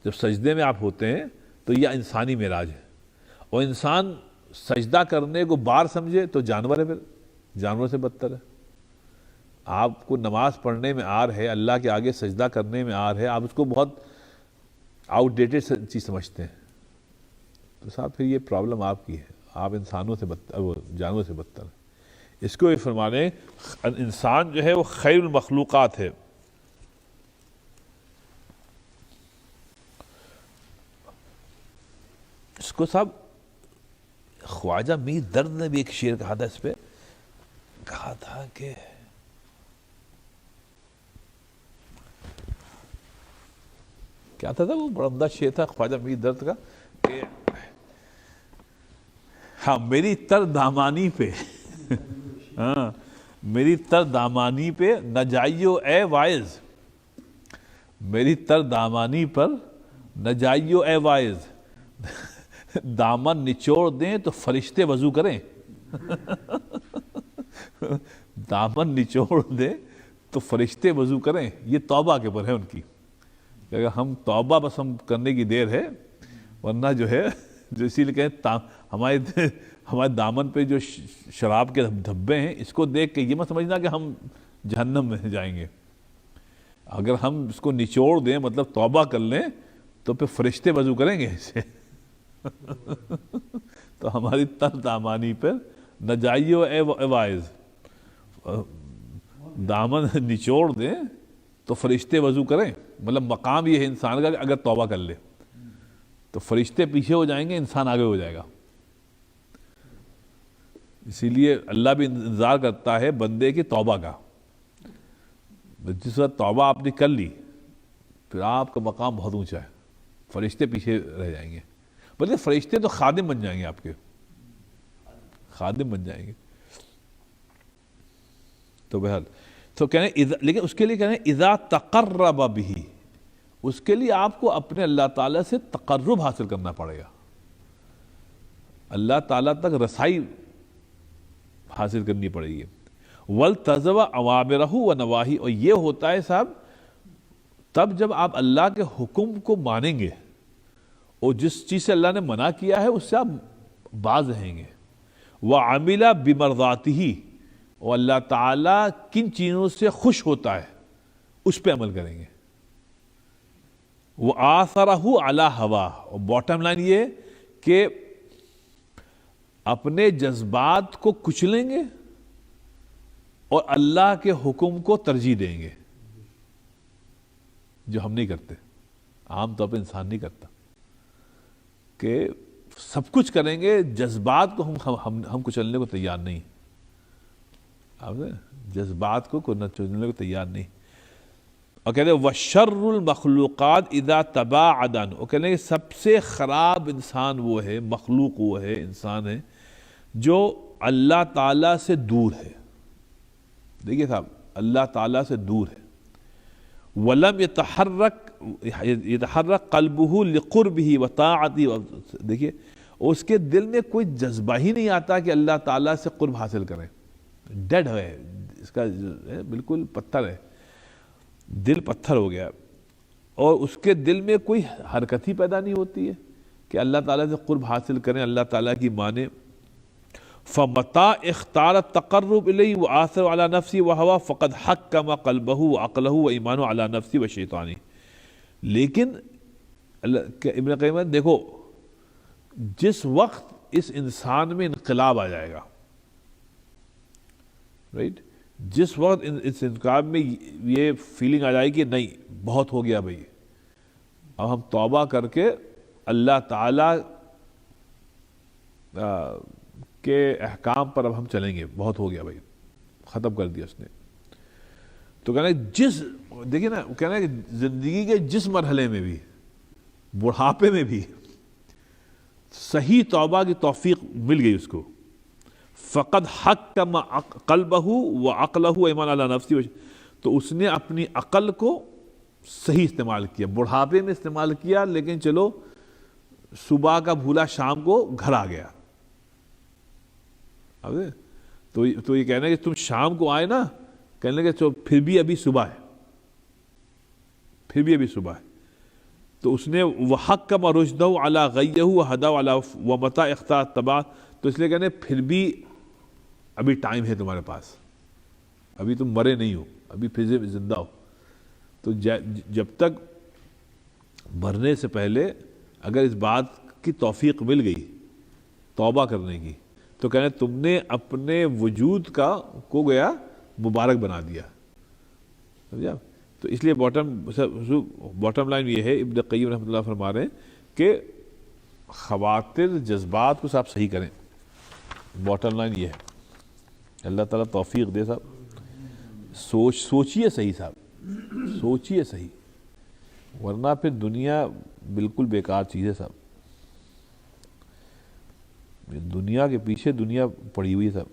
جب سجدے میں آپ ہوتے ہیں تو یہ انسانی معراج ہے. اور انسان سجدہ کرنے کو بار سمجھے تو جانور ہے، پھر جانور سے بدتر ہے. آپ کو نماز پڑھنے میں آر ہے، اللہ کے آگے سجدہ کرنے میں آر ہے، آپ اس کو بہت آؤٹ ڈیٹڈ چیز سمجھتے ہیں، تو صاحب پھر یہ پرابلم آپ کی ہے، آپ انسانوں سے بدتر، وہ جانوروں سے بدتر ہیں۔ اس کو یہ فرمانے انسان جو ہے وہ خیر المخلوقات ہے۔ اس کو صاحب خواجہ میر درد نے بھی ایک شعر کہا تھا، اس پہ کہا تھا کہ کیا تھا وہ بڑا عمدہ شعر تھا خواجہ میر درد کا کہ ہاں میری تر دامانی پہ ہاں میری تر دامانی پہ نہ جائیو اے وائز، میری تر دامانی پر نہ جائیو اے وائز، دامن نچوڑ دیں تو فرشتے وضو کریں دامن نچوڑ دیں تو فرشتے وضو کریں، یہ توبہ کے اوپر ہے ان کی، کہ اگر ہم توبہ بس ہم کرنے کی دیر ہے، ورنہ جو ہے جو اسی لیے کہیں ہمارے دامن پہ جو شراب کے دھبے ہیں، اس کو دیکھ کے یہ مت سمجھنا کہ ہم جہنم میں جائیں گے، اگر ہم اس کو نچوڑ دیں مطلب توبہ کر لیں تو پھر فرشتے وضو کریں گے اسے تو ہماری تر دامانی پر نہ جائیو اے وائز، دامن نچوڑ دیں تو فرشتے وضو کریں، مطلب مقام یہ ہے انسان کا کہ اگر توبہ کر لے تو فرشتے پیچھے ہو جائیں گے، انسان آگے ہو جائے گا۔ اسی لیے اللہ بھی انتظار کرتا ہے بندے کی توبہ کا، جس وقت توبہ آپ نے کر لی پھر آپ کا مقام بہت اونچا ہے، فرشتے پیچھے رہ جائیں گے، بلکہ فرشتے تو خادم بن جائیں گے، آپ کے خادم بن جائیں گے۔ تو بہرحال تو کہنے لیکن اس کے لیے کہنے اذا تقرب بھی، اس کے لیے آپ کو اپنے اللہ تعالیٰ سے تقرب حاصل کرنا پڑے گا، اللہ تعالیٰ تک رسائی حاصل کرنی پڑے گی۔ وَالْتَزَوَ أَوَامِرَهُ وَنَوَاهِهُ، اور یہ ہوتا ہے صاحب تب جب آپ اللہ کے حکم کو مانیں گے اور جس چیز سے اللہ نے منع کیا ہے اس سے آپ باز رہیں گے۔ وَعَمِلَ بِمَرْضَاتِهِ، اور اللہ تعالیٰ کن چیزوں سے خوش ہوتا ہے اس پہ عمل کریں گے۔ وَآثَرَهُ عَلَى هَوَاهُ، اور باٹم لائن یہ کہ اپنے جذبات کو کچلیں گے اور اللہ کے حکم کو ترجیح دیں گے، جو ہم نہیں کرتے، عام طور پہ انسان نہیں کرتا، کہ سب کچھ کریں گے، جذبات کو ہم کچلنے کو تیار نہیں، جذبات کو کچلنے کو تیار نہیں۔ اور کہتے ہیں وَشَرُّ الْمَخْلُوقَاتِ اِذَا تَبَاعَدَ عَنْهُ، اور کہتے ہیں سب سے خراب انسان وہ ہے، مخلوق وہ ہے، انسان ہے جو اللہ تعالیٰ سے دور ہے۔ دیکھیے صاحب اللہ تعالیٰ سے دور ہے۔ وَلَمْ يَتَحَرَّكْ قَلْبُهُ لِقُرْبِهِ وَطَاعَتِهِ، دیکھیے اس کے دل میں کوئی جذبہ ہی نہیں آتا کہ اللہ تعالیٰ سے قرب حاصل کریں، ڈیڈ ہے، اس کا بالکل پتھر ہے، دل پتھر ہو گیا، اور اس کے دل میں کوئی حرکت ہی پیدا نہیں ہوتی ہے کہ اللہ تعالیٰ سے قرب حاصل کریں، اللہ تعالیٰ کی مانیں۔ فَمَتَى اخْتَارَ التَّقَرُّبَ إِلَيْهِ وَآثَرَ عَلَى نَفْسِهِ وَهَوَى فَقَدْ حَكَّمَ قَلْبَهُ وَعَقْلَهُ وَإِيمَانَهُ عَلَى نَفْسِهِ وَشَيْطَانِهِ، لیکن ابن قیم دیکھو جس وقت اس انسان میں انقلاب آ جائے گا، رائٹ، جس وقت اس انقلاب میں یہ فیلنگ آ جائے کہ نہیں بہت ہو گیا بھائی، اب ہم توبہ کر کے اللہ تعالیٰ کے احکام پر اب ہم چلیں گے، بہت ہو گیا بھائی، ختم کر دیا اس نے، تو کہنا دیکھیے نا، کہنا کہ زندگی کے جس مرحلے میں بھی، بڑھاپے میں بھی صحیح توبہ کی توفیق مل گئی اس کو، فقد حکم قلبہ وعقلہ وایمان علی نفسہ، تو اس نے اپنی عقل کو صحیح استعمال کیا، بڑھاپے میں استعمال کیا، لیکن چلو صبح کا بھولا شام کو گھر آ گیا، تو یہ کہنا کہ تم شام کو آئے نا، کہنے کہ پھر بھی ابھی صبح ہے، پھر بھی ابھی صبح ہے، تو اس نے وَحَكَّمَ رُشْدَهُ عَلَى غَيِّهِ وَهَدَاهُ عَلَى وَمَتَى اخْتَارَ التَّبَعَ، تو اس لیے کہنے پھر بھی ابھی ٹائم ہے تمہارے پاس، ابھی تم مرے نہیں ہو، ابھی پھر زندہ ہو. تو جب تک مرنے سے پہلے اگر اس بات کی توفیق مل گئی توبہ کرنے کی تو کہنے تم نے اپنے وجود کو گیا مبارک بنا دیا. سمجھا؟ تو اس لیے باٹم لائن یہ ہے، ابن قیم رحمۃ اللہ فرما رہے ہیں کہ خواطر جذبات کو آپ صحیح کریں. باٹم لائن یہ ہے، اللہ تعالیٰ توفیق دے صاحب. سوچیے صحیح صاحب، سوچیے صحیح، ورنہ پھر دنیا بالکل بیکار چیز ہے صاحب. دنیا کے پیچھے دنیا پڑی ہوئی ہے صاحب.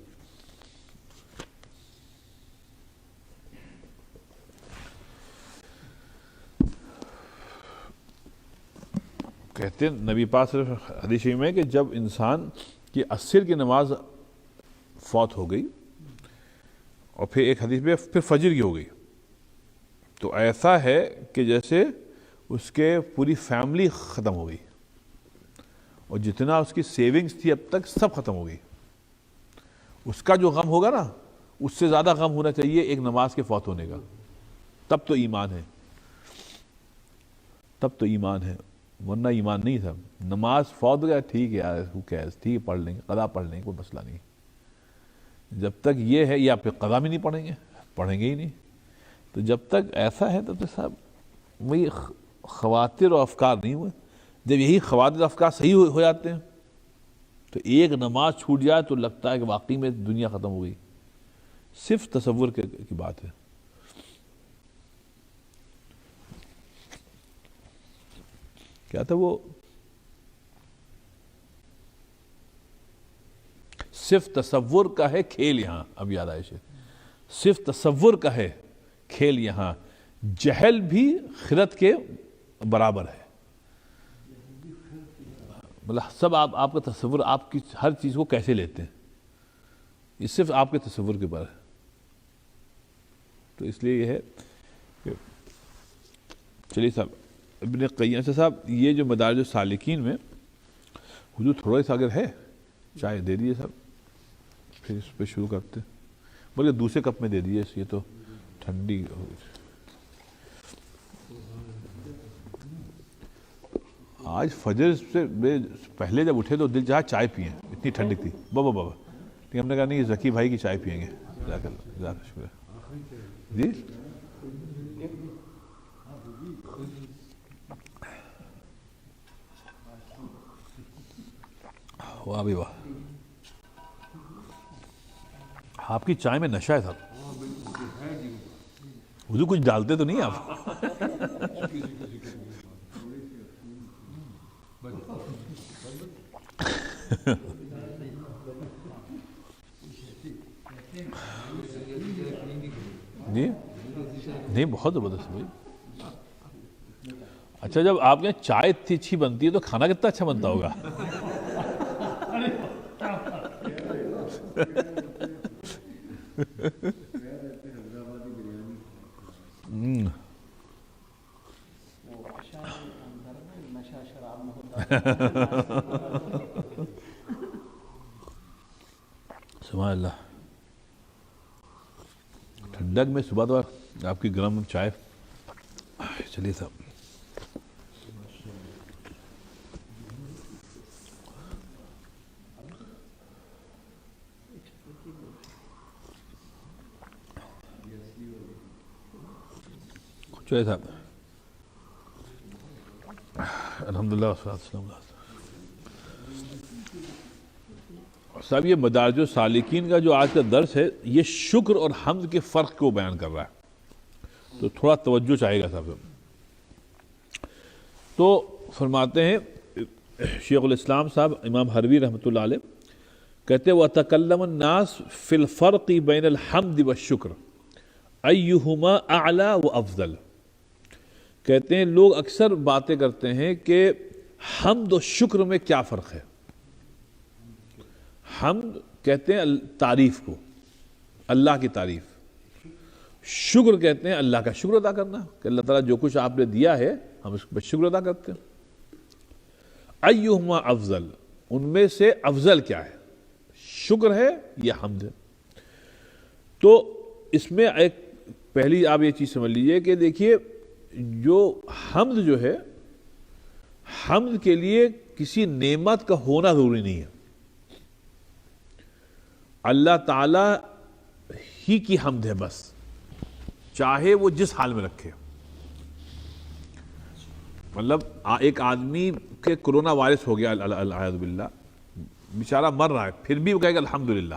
کہتے ہیں نبی پاک صلی اللہ علیہ وسلم حدیث شریف میں کہ جب انسان کی عصر کی نماز فوت ہو گئی اور پھر ایک حدیث میں پھر فجر کی ہو گئی تو ایسا ہے کہ جیسے اس کے پوری فیملی ختم ہو گئی اور جتنا اس کی سیونگز تھی اب تک سب ختم ہو گئی. اس کا جو غم ہوگا نا اس سے زیادہ غم ہونا چاہیے ایک نماز کے فوت ہونے کا. تب تو ایمان ہے، تب تو ایمان ہے، ورنہ ایمان نہیں تھا. نماز فوت ہو گیا ٹھیک ہے یار، ٹھیک ہے پڑھ لیں گے، قضا پڑھ لیں گے، کوئی مسئلہ نہیں. جب تک یہ ہے یا پھر قضا بھی نہیں پڑھیں گے ہی نہیں. تو جب تک ایسا ہے تب تک صاحب وہی خواطر و افکار نہیں ہوئے. جب یہی خواطر و افکار صحیح ہو جاتے ہیں تو ایک نماز چھوٹ جائے تو لگتا ہے کہ واقعی میں دنیا ختم ہو گئی. صرف تصور کی بات ہے. کیا تھا وہ؟ صرف تصور کا ہے کھیل یہاں. اب یاد آئے شے، صرف تصور کا ہے کھیل یہاں، جہل بھی خرد کے برابر ہے. مطلب سب آپ کا تصور، آپ کی ہر چیز کو کیسے لیتے ہیں یہ صرف آپ کے تصور کے بارے ہے. تو اس لیے یہ ہے کہ چلیے صاحب ابن قیم سے صاحب یہ جو مدارج السالکین میں حضور تھوڑا سا اگر ہے چائے دے دیجیے صاحب، پھر اس پہ شروع کرتے ہیں. بلکہ دوسرے کپ میں دے دیجیے، یہ تو ٹھنڈی ہو. آج فجر سے پہلے جب اٹھے تو دل چاہا چائے پئیں، اتنی ٹھنڈی تھی. بابا لیکن ہم نے کہا نہیں ذکی بھائی کی چائے پیئیں گے. جزاک اللہ شکریہ جی. واہ بھی واہ، آپ کی چائے میں نشہ ہے صاحب. حضور کچھ ڈالتے تو نہیں آپ؟ جی نہیں، بہت زبردست بھائی. اچھا جب آپ کے چائے اتنی اچھی بنتی ہے تو کھانا کتنا اچھا بنتا ہوگا. سبحان اللہ. ٹھنڈک میں صبح تو آپ کی گرم چائے. چلیے صاحب چلیے صاحب الحمدللہ والصلاۃ والسلام علیہ. صاحب یہ مدارج السالکین کا جو آج کا درس ہے یہ شکر اور حمد کے فرق کو بیان کر رہا ہے. تو تھوڑا توجہ چاہے گا صاحب. تو فرماتے ہیں شیخ الاسلام صاحب امام حروی رحمۃ اللہ علیہ کہتے ہیں وَتَكَلَّمَ النَّاسُ فِي الْفَرْقِ بَيْنَ الْحَمْدِ وَالشُّكْرِ أَيُّهُمَا أَعْلَى وَأَفْضَلُ. کہتے ہیں لوگ اکثر باتیں کرتے ہیں کہ حمد و شکر میں کیا فرق ہے. حمد کہتے ہیں تعریف کو، اللہ کی تعریف. شکر کہتے ہیں اللہ کا شکر ادا کرنا کہ اللہ تعالیٰ جو کچھ آپ نے دیا ہے ہم اس پر شکر ادا کرتے ہیں. ایہما افضل، ان میں سے افضل کیا ہے، شکر ہے یا حمد ہے. تو اس میں ایک پہلی آپ یہ چیز سمجھ لیجئے کہ دیکھیے جو حمد جو ہے، حمد کے لیے کسی نعمت کا ہونا ضروری نہیں ہے، اللہ تعالی ہی کی حمد ہے بس، چاہے وہ جس حال میں رکھے. مطلب ایک آدمی کے کرونا وائرس ہو گیا اعوذ باللہ، بیچارہ مر رہا ہے، پھر بھی وہ کہے گا الحمدللہ.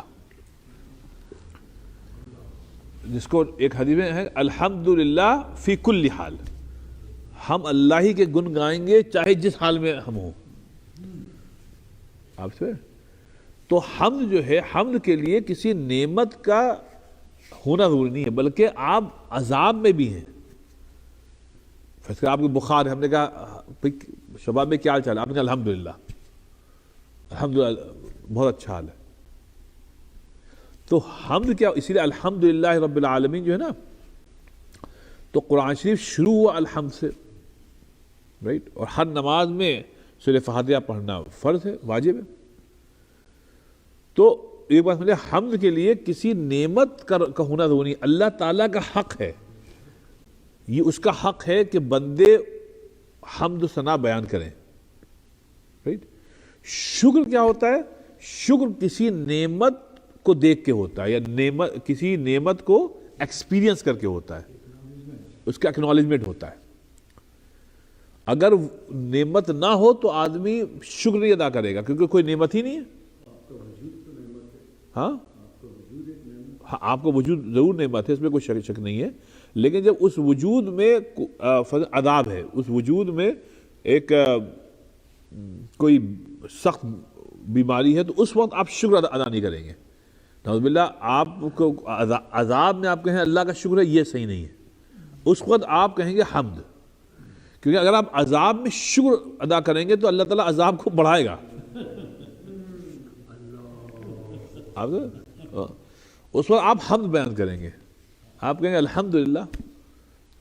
جس کو ایک حدیث میں ہے الحمدللہ فی کل حال، ہم اللہ ہی کے گن گائیں گے چاہے جس حال میں ہم ہوں. آپ سے تو حمد جو ہے، حمد کے لیے کسی نعمت کا ہونا ضروری نہیں ہے، بلکہ آپ عذاب میں بھی ہیں. آپ کو بخار ہے، ہم نے کہا شباب میں کیا حال چال ہے، آپ نے کہا الحمدللہ، الحمدللہ بہت اچھا حال ہے. تو حمد کیا، اسی لیے الحمدللہ رب العالمین جو ہے نا، تو قرآن شریف شروع ہوا الحمد سے، رائٹ. اور ہر نماز میں سورہ فاتحہ پڑھنا فرض ہے، واجب ہے. تو ایک بات سمجھے، حمد کے لیے کسی نعمت کا ہونا ضروری نہیں، اللہ تعالیٰ کا حق ہے، یہ اس کا حق ہے کہ بندے حمد و ثنا بیان کریں، رائٹ. شکر کیا ہوتا ہے؟ شکر کسی نعمت کو دیکھ کے ہوتا ہے، یا کسی نعمت کو ایکسپیرینس کر کے ہوتا ہے، اس کا اکنالجمنٹ ہوتا ہے. اگر نعمت نہ ہو تو آدمی شکر نہیں ادا کرے گا، کیونکہ کوئی نعمت ہی نہیں ہے. ہاں آپ کو وجود ضرور نعمت ہے، اس میں کوئی شک نہیں ہے، لیکن جب اس وجود میں عذاب ہے، اس وجود میں ایک کوئی سخت بیماری ہے، تو اس وقت آپ شکر ادا نہیں کریں گے. نعوذ باللہ، آپ کو عذاب میں آپ کہیں اللہ کا شکر ہے، یہ صحیح نہیں ہے. اس وقت آپ کہیں گے حمد، کیونکہ اگر آپ عذاب میں شکر ادا کریں گے تو اللہ تعالیٰ عذاب کو بڑھائے گا. اس وقت آپ حمد بیان کریں گے، آپ کہیں گے الحمدللہ،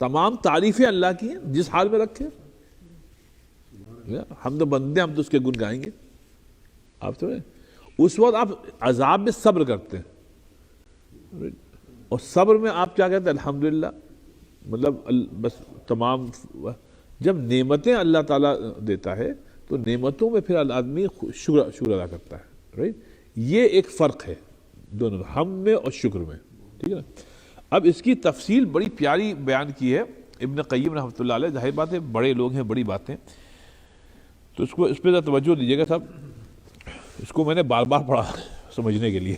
تمام تعریفیں اللہ کی ہیں جس حال میں رکھے. ہم تو بندے، ہم تو اس کے گن گائیں گے. آپ تو اس وقت آپ عذاب میں صبر کرتے ہیں، اور صبر میں آپ کیا کہتے ہیں؟ الحمدللہ. مطلب بس تمام جب نعمتیں اللہ تعالیٰ دیتا ہے تو نعمتوں میں پھر آدمی شکر ادا کرتا ہے، رائٹ. یہ ایک فرق ہے دونوں، ہم میں اور شکر میں، ٹھیک ہے نا. اب اس کی تفصیل بڑی پیاری بیان کی ہے ابن قیم رحمۃ اللہ علیہ. ظاہر بات ہے بڑے لوگ ہیں، بڑی باتیں، تو اس پہ ذرا توجہ دیجیے گا صاحب. اس کو میں نے بار بار پڑھا سمجھنے کے لیے.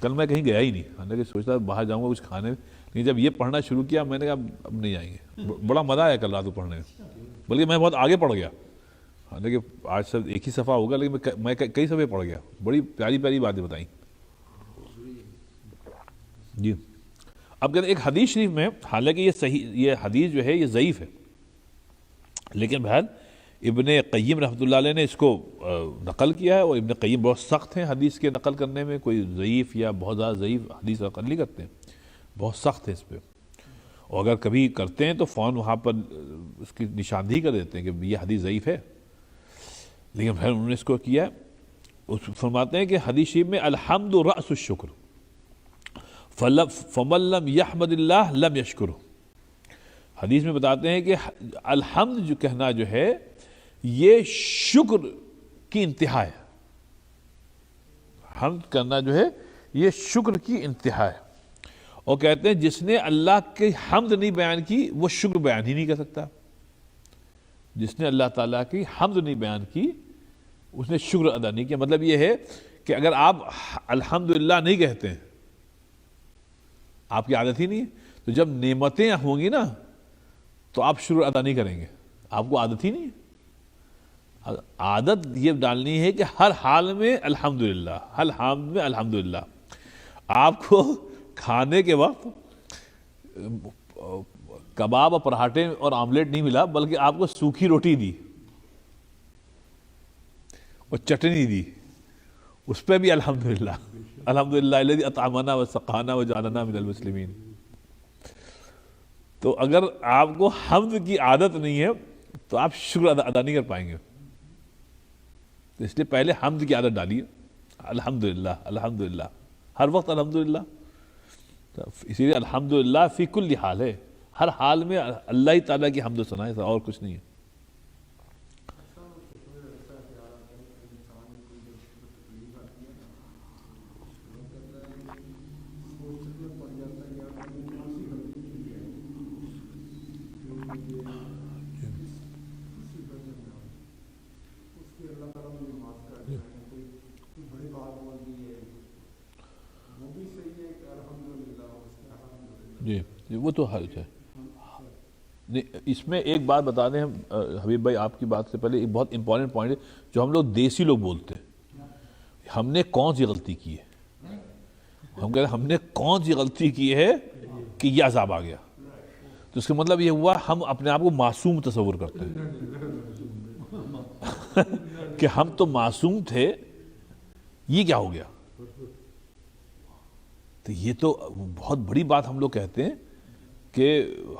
کل میں کہیں گیا ہی نہیں، حالانکہ سوچتا باہر جاؤں گا کچھ کھانے میں، لیکن جب یہ پڑھنا شروع کیا میں نے کہا اب نہیں جائیں گے. بڑا مزہ آیا کل رات کو پڑھنے میں، بلکہ میں بہت آگے پڑھ گیا. حالانکہ آج سب ایک ہی صفحہ ہوگا، لیکن میں کئی صفحے پڑھ گیا. بڑی پیاری پیاری باتیں بتائیں. جی اب کہتے ہیں ایک حدیث شریف میں، حالانکہ یہ حدیث جو ہے یہ ضعیف ہے، لیکن بہرحال ابن قیم رحمۃ اللہ علیہ نے اس کو نقل کیا ہے، اور ابن قیم بہت سخت ہیں حدیث کے نقل کرنے میں. کوئی ضعیف یا بہت زیادہ ضعیف حدیث نقل نہیں کرتے ہیں، بہت سخت ہے اس پہ. اور اگر کبھی کرتے ہیں تو فوراً وہاں پر اس کی نشاندہی کر دیتے ہیں کہ یہ حدیث ضعیف ہے. لیکن پھر انہوں نے اس کو کیا، فرماتے ہیں کہ حدیث شریف میں الحمد رأس الشکر فمن لم یحمد اللہ لم یشکر. حدیث میں بتاتے ہیں کہ الحمد جو کہنا جو ہے یہ شکر کی انتہا ہے. حمد کرنا جو ہے یہ شکر کی انتہا ہے. اور کہتے ہیں جس نے اللہ کی حمد نہیں بیان کی وہ شکر بیان ہی نہیں کر سکتا. جس نے اللہ تعالیٰ کی حمد نہیں بیان کی اس نے شکر ادا نہیں کیا. مطلب یہ ہے کہ اگر آپ الحمدللہ نہیں کہتے ہیں، آپ کی عادت ہی نہیں ہے، تو جب نعمتیں ہوں گی نا تو آپ شکر ادا نہیں کریں گے. آپ کو عادت ہی نہیں ہے. عادت یہ ڈالنی ہے کہ ہر حال میں الحمدللہ، ہر حال میں الحمدللہ. آپ کو کھانے کے وقت کباب اور پراٹھے اور آملیٹ نہیں ملا، بلکہ آپ کو سوکھی روٹی دی اور چٹنی دی، اس پہ بھی الحمدللہ. الحمدللہ الذی اطعمنا وسقانا وجعلنا من المسلمین. تو اگر آپ کو حمد کی عادت نہیں ہے تو آپ شکر ادا نہیں کر پائیں گے. اس لیے پہلے حمد کی عادت ڈالیے. الحمدللہ الحمدللہ، ہر وقت الحمدللہ. اسی لیے الحمدللہ فی کل حال ہے، ہر حال میں اللہ ہی تعالیٰ کی حمد و ثنا ہے، اور کچھ نہیں ہے۔ جی وہ تو حل ہے۔ اس میں ایک بات بتا دیں حبیب بھائی، آپ کی بات سے پہلے ایک بہت امپورٹنٹ پوائنٹ ہے جو ہم لوگ دیسی لوگ بولتے ہیں، ہم نے کون سی غلطی کی ہے؟ ہم کہتے ہیں ہم نے کون سی غلطی کی ہے کہ یہ عذاب آ گیا، تو اس کا مطلب یہ ہوا ہم اپنے آپ کو معصوم تصور کرتے ہیں کہ ہم تو معصوم تھے، یہ کیا ہو گیا؟ تو یہ تو بہت بڑی بات ہم لوگ کہتے ہیں کہ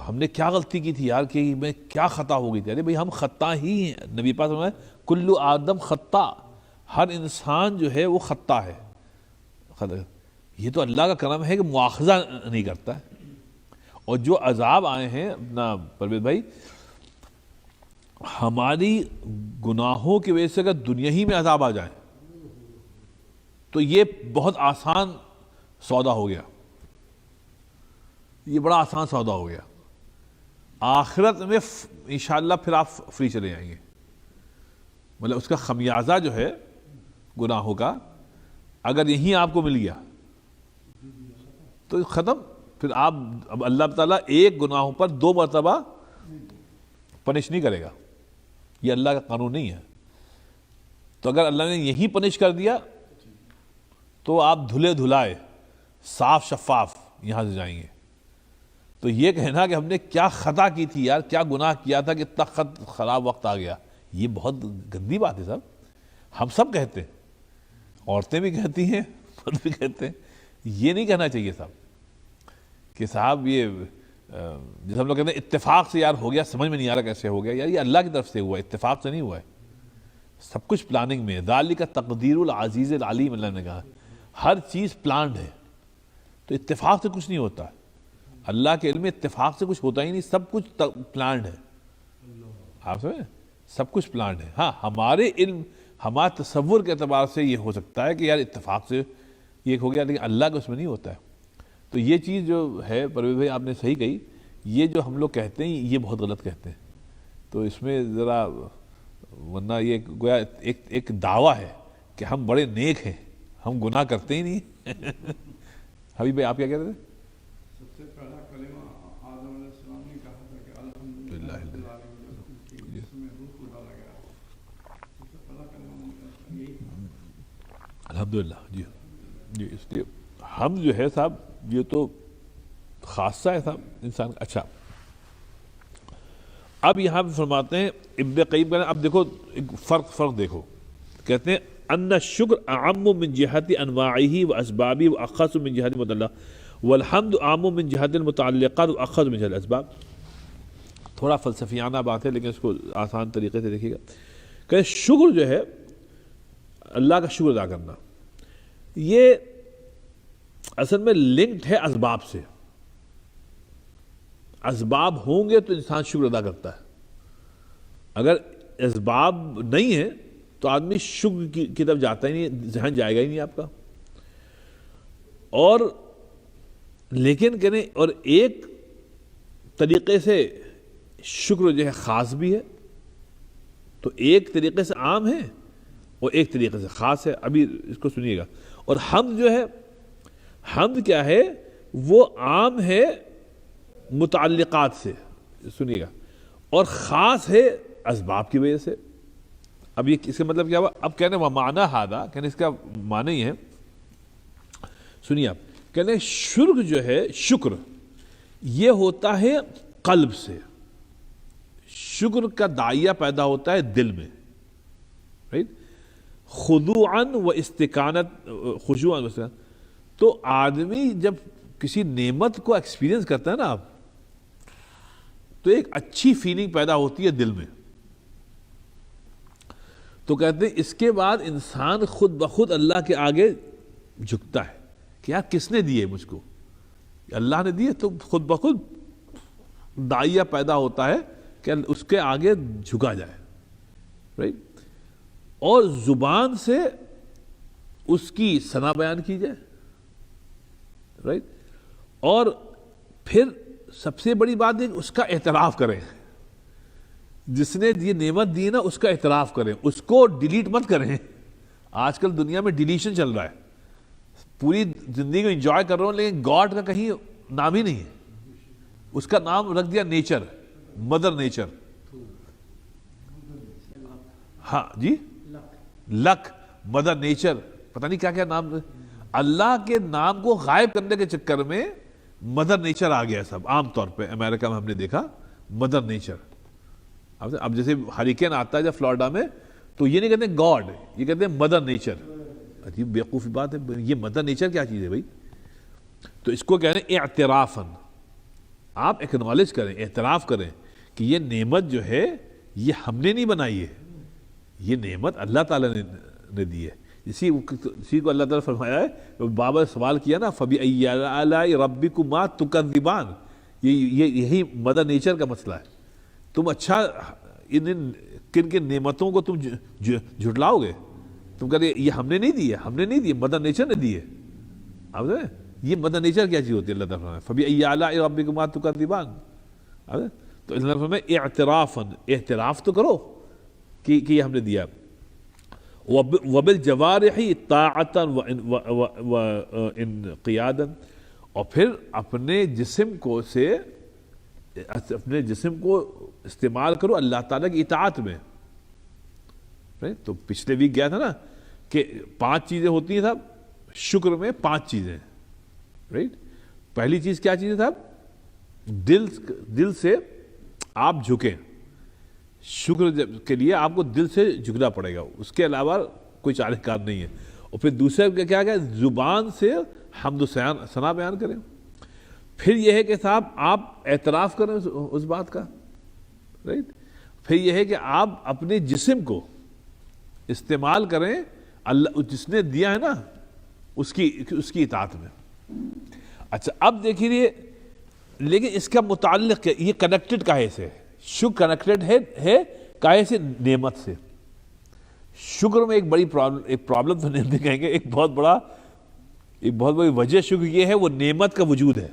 ہم نے کیا غلطی کی تھی یار، کہ میں کیا خطا ہو گئی تھی۔ ارے بھائی ہم خطا ہی ہیں، نبی پاک فرمایا کلو آدم خطا، ہر انسان جو ہے وہ خطا ہے۔ یہ تو اللہ کا کرم ہے کہ مواخذہ نہیں کرتا ہے۔ اور جو عذاب آئے ہیں اپنا پرویز بھائی، ہماری گناہوں کی وجہ سے اگر دنیا ہی میں عذاب آ جائے تو یہ بہت آسان سودا ہو گیا، یہ بڑا آسان سودا ہو گیا۔ آخرت میں انشاءاللہ پھر آپ فری چلے جائیں گے، مطلب اس کا خمیازہ جو ہے گناہوں کا اگر یہیں آپ کو مل گیا تو ختم، پھر آپ اب اللہ تعالیٰ ایک گناہوں پر 2 مرتبہ پنش نہیں کرے گا، یہ اللہ کا قانون نہیں ہے۔ تو اگر اللہ نے یہیں پنش کر دیا تو آپ دھلے دھلائے صاف شفاف یہاں سے جائیں گے۔ تو یہ کہنا کہ ہم نے کیا خطا کی تھی یار، کیا گناہ کیا تھا کہ اتنا خراب وقت آ گیا، یہ بہت گندی بات ہے صاحب۔ ہم سب کہتے ہیں، عورتیں بھی کہتی ہیں، مرد بھی کہتے ہیں، یہ نہیں کہنا چاہیے صاحب کہ صاحب یہ جیسے ہم لوگ کہتے ہیں اتفاق سے یار ہو گیا، سمجھ میں نہیں آ رہا کیسے ہو گیا، یار یہ اللہ کی طرف سے ہوا ہے، اتفاق سے نہیں ہوا ہے، سب کچھ پلاننگ میں ہے۔ ذالک تقدیر العزیز العلیم، اللہ نے کہا ہر چیز پلانڈ ہے، تو اتفاق سے کچھ نہیں ہوتا ہے۔ اللہ کے علم میں اتفاق سے کچھ ہوتا ہی نہیں، سب کچھ پلانڈ ہے۔ آپ سمجھیں، سب کچھ پلانڈ ہے۔ ہاں ہمارے علم، ہمارے تصور کے اعتبار سے یہ ہو سکتا ہے کہ یار اتفاق سے یہ ہو گیا، لیکن اللہ کے اس میں نہیں ہوتا ہے۔ تو یہ چیز جو ہے پرویز بھائی آپ نے صحیح کہی، یہ جو ہم لوگ کہتے ہیں یہ بہت غلط کہتے ہیں، تو اس میں ذرا، ورنہ یہ گویا ایک دعویٰ ہے کہ ہم بڑے نیک ہیں، ہم گناہ کرتے ہی نہیں۔ حبیب بھائی آپ کیا کہہ رہے تھے؟ سب سے پہلا کلمہ آدم علیہ السلام نے کہا تھا کہ الحمدللہ رب العالمین، جس میں روح کو ڈالا گیا، سب سے پہلا کلمہ یہی تھا الحمدللہ۔ جی جی، اس لیے ہم جو ہے صاحب یہ تو خاصہ ہے صاحب انسان کا۔ اچھا اب یہاں پہ فرماتے ہیں ابن قیم کہتے ہیں، اب دیکھو ایک فرق دیکھو، کہتے ہیں ان الشکر اعم من جہت انواعہ و اسبابہ و اخص من جہت مدلہ والحمد عام من جہت المتعلقات و اخص من جہت الاسباب۔ تھوڑا فلسفیانہ بات ہے لیکن اس کو آسان طریقے سے دیکھیے گا کہ شکر جو ہے اللہ کا شکر ادا کرنا، یہ اصل میں لنکڈ ہے اسباب سے۔ اسباب ہوں گے تو انسان شکر ادا کرتا ہے، اگر اسباب نہیں ہیں تو آدمی شکر کی طرف جاتا ہی نہیں، ذہن جائے گا ہی نہیں آپ کا۔ اور لیکن کہنے اور ایک طریقے سے شکر جو ہے خاص بھی ہے، تو ایک طریقے سے عام ہے اور ایک طریقے سے خاص ہے۔ ابھی اس کو سنیے گا۔ اور حمد جو ہے، حمد کیا ہے؟ وہ عام ہے متعلقات سے، سنیے گا، اور خاص ہے اسباب کی وجہ سے۔ اب یہ اس کا مطلب کیا ہوا؟ اب کہنے معنی ہادہ، کہنے اس کا معنی ہی ہے، سنیے آپ، کہنے شکر جو ہے، شکر یہ ہوتا ہے قلب سے، شکر کا داعیہ پیدا ہوتا ہے دل میں، رائٹ؟ خضوعاً و استقانت، خشوعاً و استقانت۔ تو آدمی جب کسی نعمت کو ایکسپیرینس کرتا ہے نا آپ، تو ایک اچھی فیلنگ پیدا ہوتی ہے دل میں، تو کہتے ہیں اس کے بعد انسان خود بخود اللہ کے آگے جھکتا ہے کہ یار کس نے دیے مجھ کو، اللہ نے دی ہے تو خود بخود داعیہ پیدا ہوتا ہے کہ اس کے آگے جھکا جائے، رائٹ، اور زبان سے اس کی ثنا بیان کی جائے، رائٹ، اور پھر سب سے بڑی بات ہے کہ اس کا اعتراف کریں، جس نے یہ نعمت دی نا اس کا اعتراف کریں، اس کو ڈیلیٹ مت کریں۔ آج کل دنیا میں ڈیلیشن چل رہا ہے، پوری زندگی کو انجوائے کر رہا ہوں لیکن گاڈ کا کہیں نام ہی نہیں ہے، اس کا نام رکھ دیا نیچر، مدر نیچر، ہاں جی، لک، مدر نیچر، پتہ نہیں کیا کیا نام۔ اللہ کے نام کو غائب کرنے کے چکر میں مدر نیچر آ گیا سب، عام طور پہ امریکہ میں ہم نے دیکھا مدر نیچر۔ اب جیسے ہریکین آتا ہے جب فلوریڈا میں تو یہ نہیں کہتے گاڈ، یہ کہتے ہیں مدر نیچر۔ عجیب بیوقوفی بات ہے، یہ مدر نیچر کیا چیز ہے بھائی؟ تو اس کو کہتے ہیں اعترافاً، آپ ایکنالج کریں، اعتراف کریں کہ یہ نعمت جو ہے یہ ہم نے نہیں بنائی ہے، یہ نعمت اللہ تعالیٰ نے دی ہے۔ اسی کو اللہ تعالیٰ فرمایا ہے، بابا نے سوال کیا نا فَبِأَيِّ آلَاءِ رَبِّكُمَا تُكَذِّبَانِ، یہی مدر نیچر کا مسئلہ ہے۔ تم اچھا کن کن نعمتوں کو تم جھٹلاؤ گے، تم کہتے یہ ہم نے نہیں دی ہے، ہم نے نہیں دی ہے، مدر نیچر نے دی ہے۔ اب یہ مدر نیچر کیا چیز ہوتی ہے؟ اللہ تعالیٰ فرمایا فَبِأَيِّ آلَاءِ رَبِّكُمَا تُكَذِّبَانِ۔ تو اللہ فرمایا اعترافاً، اعتراف تو کرو کہ یہ ہم نے دیا۔ وَبِالْجَوَارِحِ طَاعَةً وَانْقِيَادًا، اور پھر اپنے جسم کو استعمال کرو اللہ تعالیٰ کی اطاعت میں۔ تو پچھلے ویک گیا تھا نا کہ 5 چیزیں ہوتی ہیں صاحب شکر میں، 5 چیزیں، رائٹ۔ پہلی چیز کیا چیز ہے صاحب؟ دل سے آپ جھکیں، شکر کے لیے آپ کو دل سے جھکنا پڑے گا، اس کے علاوہ کوئی چارہ کار نہیں ہے۔ اور پھر دوسرے کیا ہے؟ زبان سے حمد و ثنا بیان کریں۔ پھر یہ ہے کہ صاحب آپ اعتراف کریں اس بات کا، رائٹ۔ پھر یہ ہے کہ آپ اپنے جسم کو استعمال کریں اللہ جس نے دیا ہے نا اس کی اطاعت میں۔ اچھا اب دیکھیے، لیکن اس کا متعلق یہ کنیکٹڈ کاہے سے؟ شکر کنیکٹڈ ہے کاہے سے؟ نعمت سے۔ شکر میں ایک بڑی پرابلم تو نہیں کہیں گے، ایک بہت بڑی وجہ شکر یہ ہے، وہ نعمت کا وجود ہے۔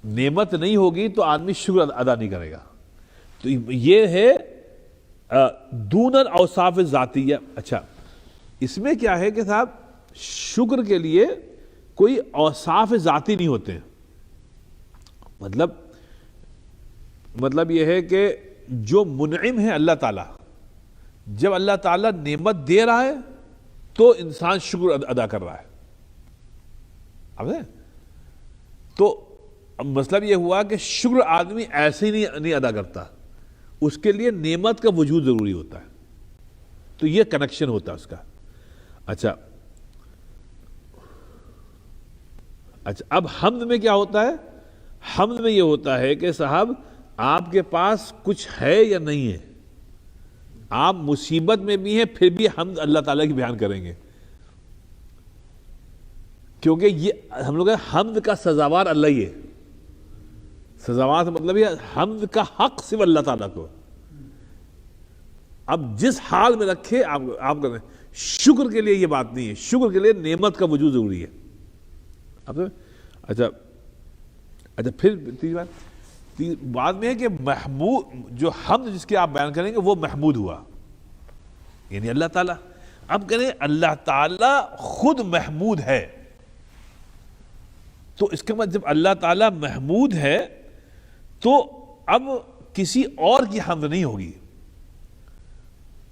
نعمت نہیں ہوگی تو آدمی شکر ادا نہیں کرے گا۔ تو یہ ہے دون الاوصاف ذاتیہ۔ اچھا اس میں کیا ہے کہ صاحب شکر کے لیے کوئی اوصاف ذاتی نہیں ہوتے ہیں، مطلب یہ ہے کہ جو منعم ہے اللہ تعالیٰ، جب اللہ تعالیٰ نعمت دے رہا ہے تو انسان شکر ادا کر رہا ہے۔ اب تو مطلب یہ ہوا کہ شکر آدمی ایسے ہی نہیں ادا کرتا، اس کے لیے نعمت کا وجود ضروری ہوتا ہے، تو یہ کنیکشن ہوتا ہے اس کا۔ اچھا اب حمد میں کیا ہوتا ہے؟ حمد میں یہ ہوتا ہے کہ صاحب آپ کے پاس کچھ ہے یا نہیں ہے، آپ مصیبت میں بھی ہیں پھر بھی حمد اللہ تعالیٰ کی بیان کریں گے، کیونکہ یہ ہم لوگ حمد کا سزاوار اللہ ہی ہے۔ سزاوار سے مطلب یہ حمد کا حق صرف اللہ تعالیٰ کو۔ اب جس حال میں رکھے آپ کریں، شکر کے لیے یہ بات نہیں ہے، شکر کے لیے نعمت کا وجود ضروری ہے۔ اچھا پھر تیسری بات میں ہے کہ محمود، جو حمد جس کے آپ بیان کریں گے وہ محمود ہوا، یعنی اللہ تعالیٰ۔ اب کہیں اللہ تعالیٰ خود محمود ہے، تو اس کے بعد جب اللہ تعالیٰ محمود ہے تو اب کسی اور کی حمد نہیں ہوگی،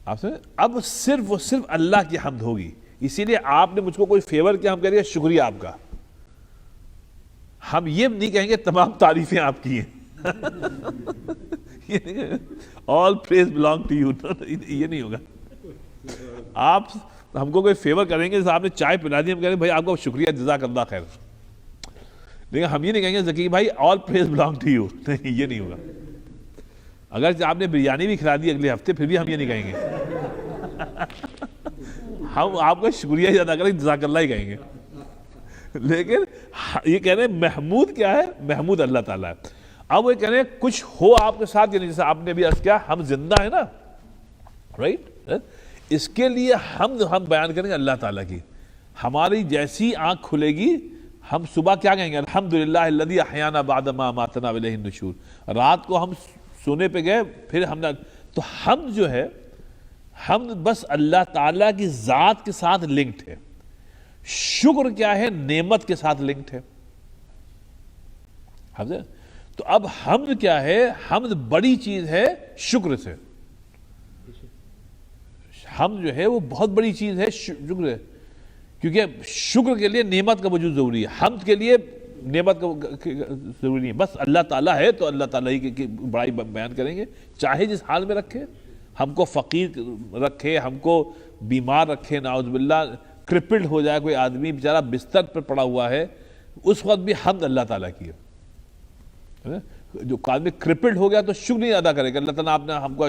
آپ سے اب صرف و صرف اللہ کی حمد ہوگی۔ اسی لیے آپ نے مجھ کو کوئی فیور کیا، ہم کہہ رہے ہیں شکریہ آپ کا، ہم یہ نہیں کہیں گے تمام تعریفیں آپ کی ہیں all praise belong to you، یہ نہیں ہوگا۔ آپ ہم کو کوئی فیور کریں گے، آپ نے چائے پلا دی، ہم کہیں گے بھائی آپ کو شکریہ جزاک اللہ خیر، لیکن ہم یہ نہیں کہیں گے ذکی بھائی all praise belong to you، نہیں، یہ نہیں ہوگا۔ اگر آپ نے بریانی بھی کھلا دی اگلے ہفتے پھر بھی ہم یہ نہیں کہیں گے، ہم آپ کا شکریہ ادا کریں جزاک اللہ ہی کہیں گے، لیکن یہ کہہ رہے ہیں محمود کیا ہے؟ محمود اللہ تعالیٰ ہے. اب وہ کہہ رہے ہیں کچھ ہو آپ کے ساتھ، یعنی جیسے آپ نے بھی عرض کیا ہم زندہ ہیں نا، رائٹ، اس کے لیے حمد ہم بیان کریں گے اللہ تعالیٰ کی. ہماری جیسی آنکھ کھلے گی ہم صبح کیا کہیں گے؟ الحمدللہ الذی احیانا بعد ما اماتنا والیہ النشور. رات کو ہم سونے پہ گئے پھر ہم نے، تو حمد جو ہے، حمد بس اللہ تعالیٰ کی ذات کے ساتھ لنکڈ ہے. شکر کیا ہے؟ نعمت کے ساتھ لنکڈ ہے. تو اب حمد کیا ہے؟ حمد بڑی چیز ہے شکر سے. حمد جو ہے وہ بہت بڑی چیز ہے، شکر ہے، کیونکہ شکر کے لیے نعمت کا وجود ضروری ہے، حمد کے لیے نعمت کا ضروری نہیں ہے. بس اللہ تعالیٰ ہے تو اللہ تعالیٰ ہی کی بڑائی بیان کریں گے، چاہے جس حال میں رکھے، ہم کو فقیر رکھے، ہم کو بیمار رکھے، نعوذ باللہ کرپلڈ ہو جائے کوئی آدمی بیچارہ بستر پر پڑا ہوا ہے، اس وقت بھی حمد اللہ تعالیٰ کی ہے. جو آدمی کرپلڈ ہو گیا تو شکر نہیں ادا کرے گا اللہ تعالیٰ، آپ نے ہم کو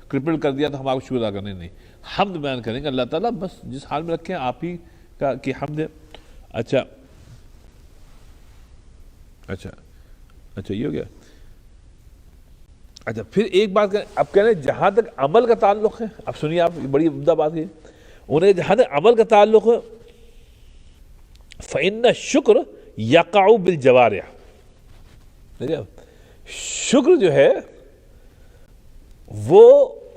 کرپلڈ کر دیا تو ہم آپ کو شکر ادا کرنے نہیں، حمد بیان کریں گے اللہ تعالیٰ بس جس حال میں رکھیں آپ ہی کی حمد ہے. اچھا یہ ہو گیا. اچھا پھر ایک بات کریں، اب کہہ رہے ہیں جہاں تک عمل کا تعلق ہے، اب سنیے آپ بڑی عمدہ بات ہے، انہیں جہاں تک عمل کا تعلق ہے فإن الشکر یقع بالجوارح. شکر جو ہے وہ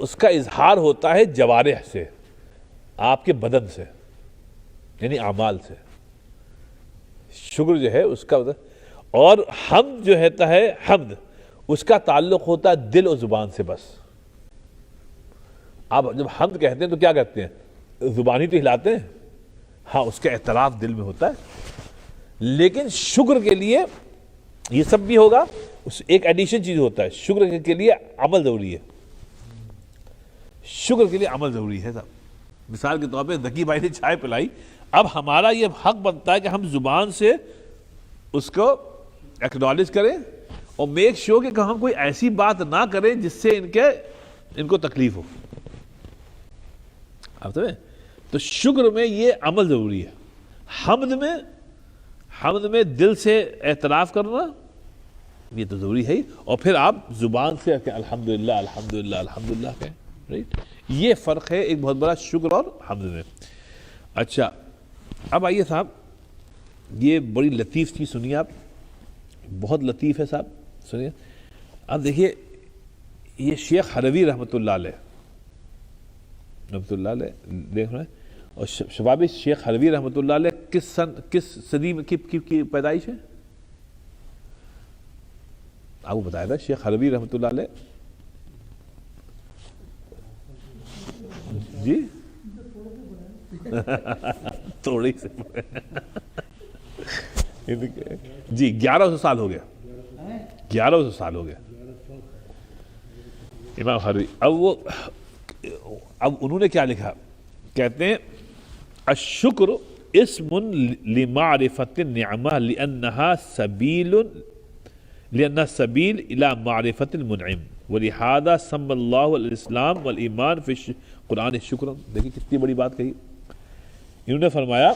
اس کا اظہار ہوتا ہے جوارح سے، آپ کے بدن سے، یعنی اعمال سے. شکر جو ہے اس کا، اور حمد جو ہوتا ہے، حمد اس کا تعلق ہوتا ہے دل اور زبان سے. بس آپ جب حمد کہتے ہیں تو کیا کہتے ہیں؟ زبانی تو ہلاتے ہیں، ہاں اس کا اعتراف دل میں ہوتا ہے. لیکن شکر کے لیے یہ سب بھی ہوگا، ایک ایڈیشن چیز ہوتا ہے، شکر کے لیے عمل ضروری ہے. شکر کے لیے عمل ضروری ہے صاحب. مثال کے طور پہ ذکی بھائی نے چائے پلائی، اب ہمارا یہ حق بنتا ہے کہ ہم زبان سے اس کو ایکنالج کریں اور میک شور کہ ہم کوئی ایسی بات نہ کریں جس سے ان کو تکلیف ہو. آپ سمجھیں؟ تو شکر میں یہ عمل ضروری ہے. حمد میں دل سے اعتراف کرنا یہ تو ضروری ہے ہی، اور پھر آپ زبان سے کہ الحمدللہ الحمدللہ الحمدللہ کہیں. رائٹ، یہ فرق ہے ایک بہت بڑا شکر اور حمد میں. اچھا اب آئیے صاحب، یہ بڑی لطیف چیز سنیے آپ، بہت لطیف ہے صاحب، سنیے. اب دیکھیے یہ شیخ حلوی رحمۃ اللہ علیہ دیکھ رہے ہیں، اور شبابی شیخ حلوی رحمۃ اللہ علیہ کس صدی میں کی پیدائش ہے؟ آپ کو بتایا تھا شیخ حلوی رحمۃ اللہ علیہ، جی تھوڑی سے جی 1100 سال ہو گیا، 1100 سال ہو گیا امام حلوی. اب انہوں نے کیا لکھا؟ کہتے ہیں الشکر اسم لمعرفت النعمہ لأنها سبیل الى معرفت المنعم ولہذا سمى اللہ الاسلام والایمان فی قرآن شکر. دیکھیں کتنی بڑی بات کہی. انہوں نے فرمایا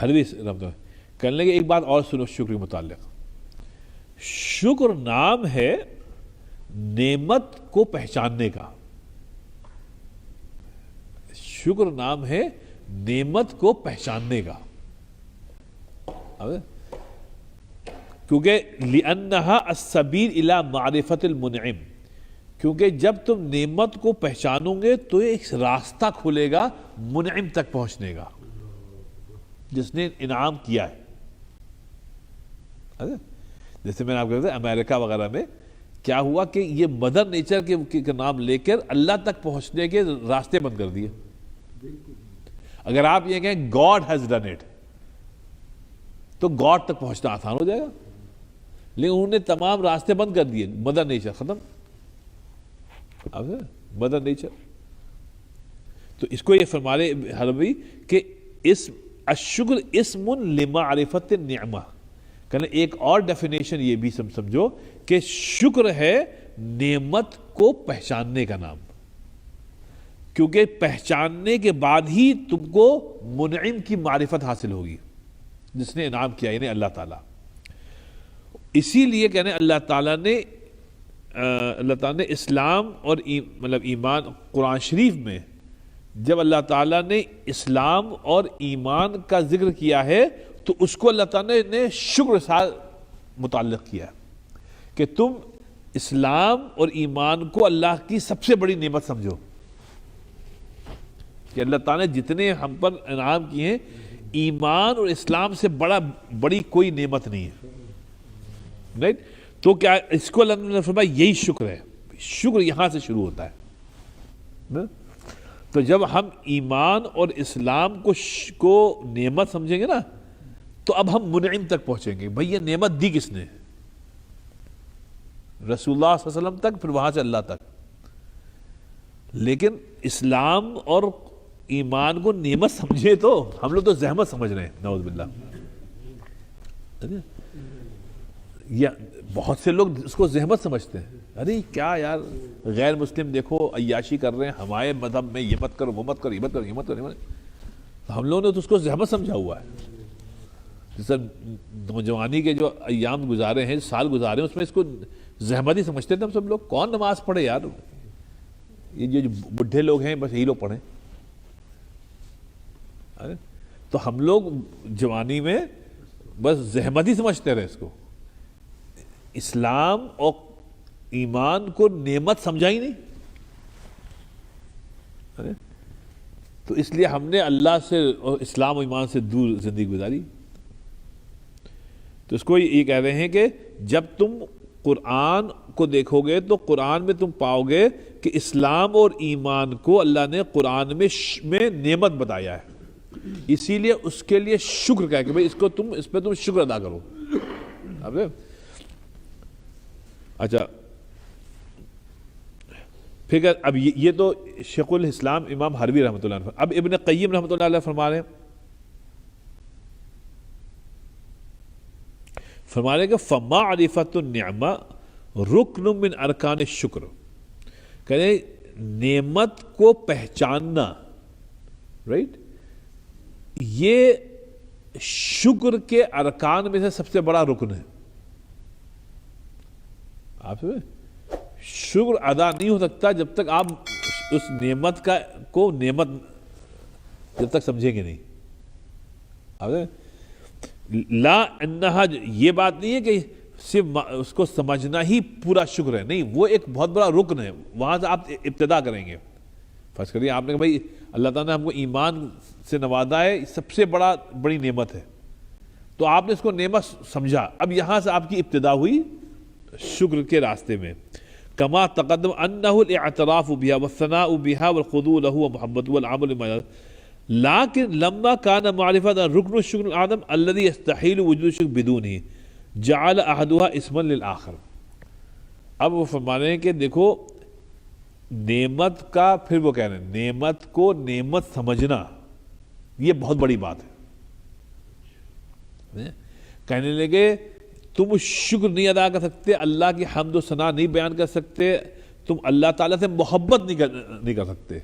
حلوی کہنے لگے ایک بات اور سنو شکر کے متعلق. شکر نام ہے نعمت کو پہچاننے کا. شکر نام ہے نعمت کو پہچاننے کا، کیونکہ لِأَنَّهَا السَّبِيلُ إِلَى مَعْرِفَةِ الْمُنْعِمِ، کیونکہ جب تم نعمت کو پہچانو گے تو ایک راستہ کھلے گا منعم تک پہنچنے کا، جس نے انعام کیا ہے. جیسے میں نے آپ کو کہا امریکہ وغیرہ میں کیا ہوا کہ یہ مدر نیچر کے نام لے کر اللہ تک پہنچنے کے راستے بند کر دیے. اگر آپ یہ کہیں گاڈ ہیز ڈن اٹ تو گاڈ تک پہنچنا آسان ہو جائے گا، لیکن انہوں نے تمام راستے بند کر دیے. مدر نیچر ختم، مدر نیچر. تو اس کو یہ فرما رہے حلوی کہ الشکر اسم لمعرفت النعمہ. کہنے ایک اور ڈیفینیشن یہ بھی سمجھو کہ شکر ہے نعمت کو پہچاننے کا نام، کیونکہ پہچاننے کے بعد ہی تم کو منعم کی معرفت حاصل ہوگی. جس نے انعام کیا یعنی اللہ تعالیٰ. اسی لیے کہنے اللہ تعالیٰ نے اسلام اور مطلب ایمان قرآن شریف میں جب اللہ تعالیٰ نے اسلام اور ایمان کا ذکر کیا ہے تو اس کو اللہ تعالیٰ نے شکر ساتھ متعلق کیا کہ تم اسلام اور ایمان کو اللہ کی سب سے بڑی نعمت سمجھو کہ اللہ تعالیٰ نے جتنے ہم پر انعام کیے ہیں ایمان اور اسلام سے بڑی کوئی نعمت نہیں ہے. رائٹ؟ تو کیا اس کو اللہ نے فرمایا یہی شکر ہے. شکر یہاں سے شروع ہوتا ہے. تو جب ہم ایمان اور اسلام کو نعمت سمجھیں گے نا تو اب ہم منعم تک پہنچیں گے. بھئی یہ نعمت دی کس نے؟ رسول اللہ صلی اللہ علیہ وسلم تک، پھر وہاں سے اللہ تک. لیکن اسلام اور ایمان کو نعمت سمجھے تو ہم لوگ تو زحمت سمجھ رہے ہیں، نعوذ باللہ. یا بہت سے لوگ اس کو زحمت سمجھتے ہیں. ارے کیا یار غیر مسلم دیکھو عیاشی کر رہے ہیں، ہمارے مذہب میں یہ مت کرو وہ مت کرو، یہ مت کرو یہ مت کرو. ہم لوگوں نے تو اس کو زحمت سمجھا ہوا ہے. جیسے نوجوانی کے جو ایام گزارے ہیں، سال گزارے ہیں، اس میں اس کو زحمت ہی سمجھتے تھے ہم سب لوگ. کون نماز پڑھے یار؟ یہ جو بڈھے لوگ ہیں بس یہی لوگ پڑھیں. تو ہم لوگ جوانی میں بس زحمت ہی سمجھتے رہے اس کو. اسلام اور ایمان کو نعمت سمجھا ہی نہیں. تو اس لیے ہم نے اللہ سے اور اسلام و ایمان سے دور زندگی گزاری. تو اس کو یہ کہہ رہے ہیں کہ جب تم قرآن کو دیکھو گے تو قرآن میں تم پاؤ گے کہ اسلام اور ایمان کو اللہ نے قرآن میں نعمت بتایا ہے. اسی لیے اس کے لیے شکر کہا کہ بھئی اس پہ تم شکر ادا کرو. اچھا پھر اب یہ تو شیخ الاسلام امام حربی رحمۃ اللہ علیہ. اب ابن قیم رحمۃ اللہ علیہ فرما رہے ہیں کہ فمعرفۃ النعمہ رکن من ارکان الشکر. کہتے نعمت کو پہچاننا، رائٹ، یہ شکر کے ارکان میں سے سب سے بڑا رکن ہے. آپ شکر ادا نہیں ہو سکتا جب تک آپ اس نعمت کو نعمت جب تک سمجھیں گے نہیں. لا انہا یہ بات نہیں ہے کہ صرف اس کو سمجھنا ہی پورا شکر ہے، نہیں، وہ ایک بہت بڑا رکن ہے. وہاں سے آپ ابتدا کریں گے. فرض کریے آپ نے کہا بھائی اللہ تعالیٰ نے ہم کو ایمان سے نوازا ہے، سب سے بڑی نعمت ہے، تو آپ نے اس کو نعمت سمجھا. اب یہاں سے آپ کی ابتدا ہوئی شکر کے راستے میں. کما تقدم انہ الاعتراف بها والثناء بها والخضوع له ومحبت والعمل بما لیکن لما كان معرفة رکن الشکر العظم الذي يستحيل وجود الشکر بدونه جعل احدها اسما للآخر. اب وہ فرما رہے ہیں کہ دیکھو نعمت کا، پھر وہ کہہ رہے ہیں نعمت کو نعمت سمجھنا یہ بہت بڑی بات ہے. کہنے لگے تم شکر نہیں ادا کر سکتے، اللہ کی حمد و ثنا نہیں بیان کر سکتے، تم اللہ تعالیٰ سے محبت نہیں کر سکتے،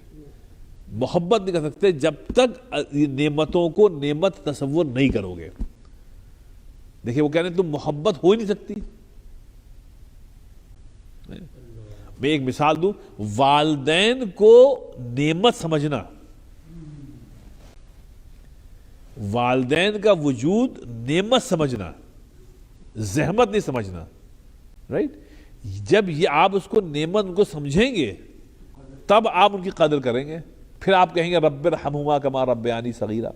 محبت نہیں کر سکتے جب تک نعمتوں کو نعمت تصور نہیں کرو گے. دیکھیں وہ کہہ رہے ہیں تم محبت ہو ہی نہیں سکتی. میں ایک مثال دوں، والدین کو نعمت سمجھنا، والدین کا وجود نعمت سمجھنا، زحمت نہیں سمجھنا. رائٹ؟ جب یہ آپ اس کو نعمت کو سمجھیں گے تب آپ ان کی قدر کریں گے. پھر آپ کہیں گے رب ارحمہما کما ربیانی صغیرا.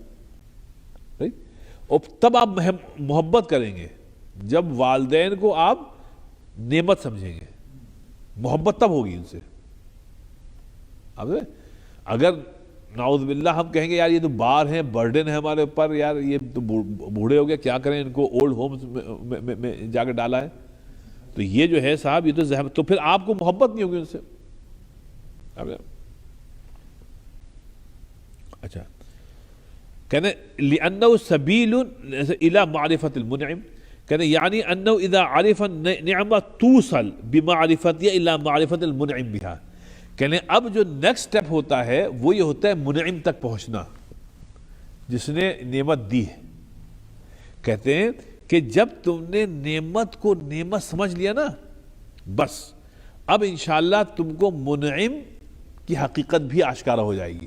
رائٹ؟ اور تب آپ محبت کریں گے جب والدین کو آپ نعمت سمجھیں گے، محبت تب ہوگی ان سے. اگر نعوذ باللہ ہم کہیں گے یار یہ تو بار ہیں، برڈن ہے ہمارے اوپر، یار یہ تو بوڑھے ہو گئے، کیا کریں، ان کو اولڈ ہومز میں جا کے ڈالا ہے، تو یہ جو ہے صاحب یہ تو زحمت، تو پھر آپ کو محبت نہیں ہوگی ان سے. اچھا کہنے لِأَنَّهُ سَبِيلٌ إِلَى مَعْرِفَةِ الْمُنْعِمِ، کہنے یعنی أَنَّهُ إِذَا عَرِفَ النِّعْمَةَ تُوصَلْ بِمَعْرِفَتِهَا إِلَى مَعْرِفَةِ الْمُنْعِمِ بِهَا. کہنے اب جو نیکسٹ سٹیپ ہوتا ہے وہ یہ ہوتا ہے منعم تک پہنچنا، جس نے نعمت دی ہے. کہتے ہیں کہ جب تم نے نعمت کو نعمت سمجھ لیا نا، بس اب انشاءاللہ تم کو منعم کی حقیقت بھی آشکارا ہو جائے گی.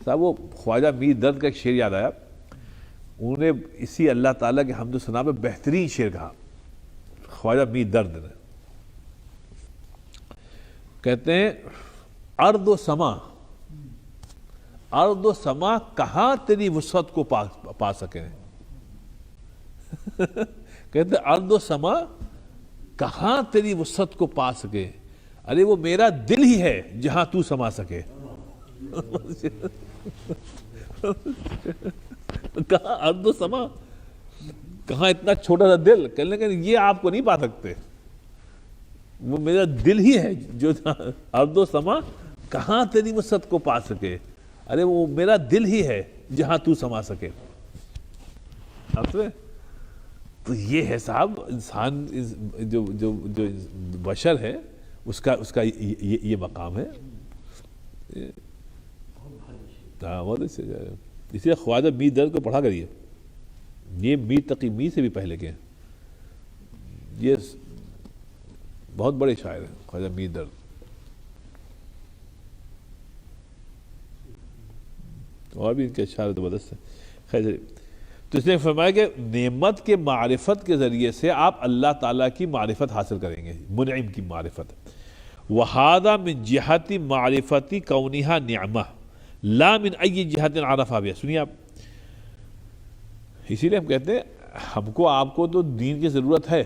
صاحب وہ خواجہ میر درد کا ایک شعر یاد آیا، انہوں نے اسی اللہ تعالیٰ کے حمد و ثنا میں بہترین شعر کہا خواجہ میر درد نے. کہتے ہیں ارض و سما کہاں تیری وسعت کو پا سکے. کہتے ہیں ارض و سما کہاں تیری وسعت کو پا سکے، ارے وہ میرا دل ہی ہے جہاں تو سما سکے. کہاں ارض و سما، کہاں اتنا چھوٹا سا دل، کہنے لگے یہ آپ کو نہیں پا سکتے، وہ میرا دل ہی ہے جو ارض و سما کہاں تیری وسعت کو پا سکے، ارے وہ میرا دل ہی ہے جہاں تو سما سکے. تو یہ ہے صاحب انسان جو بشر ہے اس کا یہ مقام ہے. اس لیے خواجہ میر درد کو پڑھا کریے، یہ میر تقی میر سے بھی پہلے کے ہیں، یہ بہت بڑے شاعر ہیں خواجہ میر درد. اور بھی ان کے اشعار زبردست ہیں. خیر، تو اس نے فرمایا کہ نعمت کے معرفت کے ذریعے سے آپ اللہ تعالیٰ کی معرفت حاصل کریں گے، منعم کی معرفت. وَهَذَا مِنْ جِهَةِ مَعْرِفَةِ كَوْنِهَا نِعْمَةً لا من ای جہت عرفہ بها. سنیے آپ، اسی لیے ہم کہتے ہیں ہم کو آپ کو تو دین کی ضرورت ہے،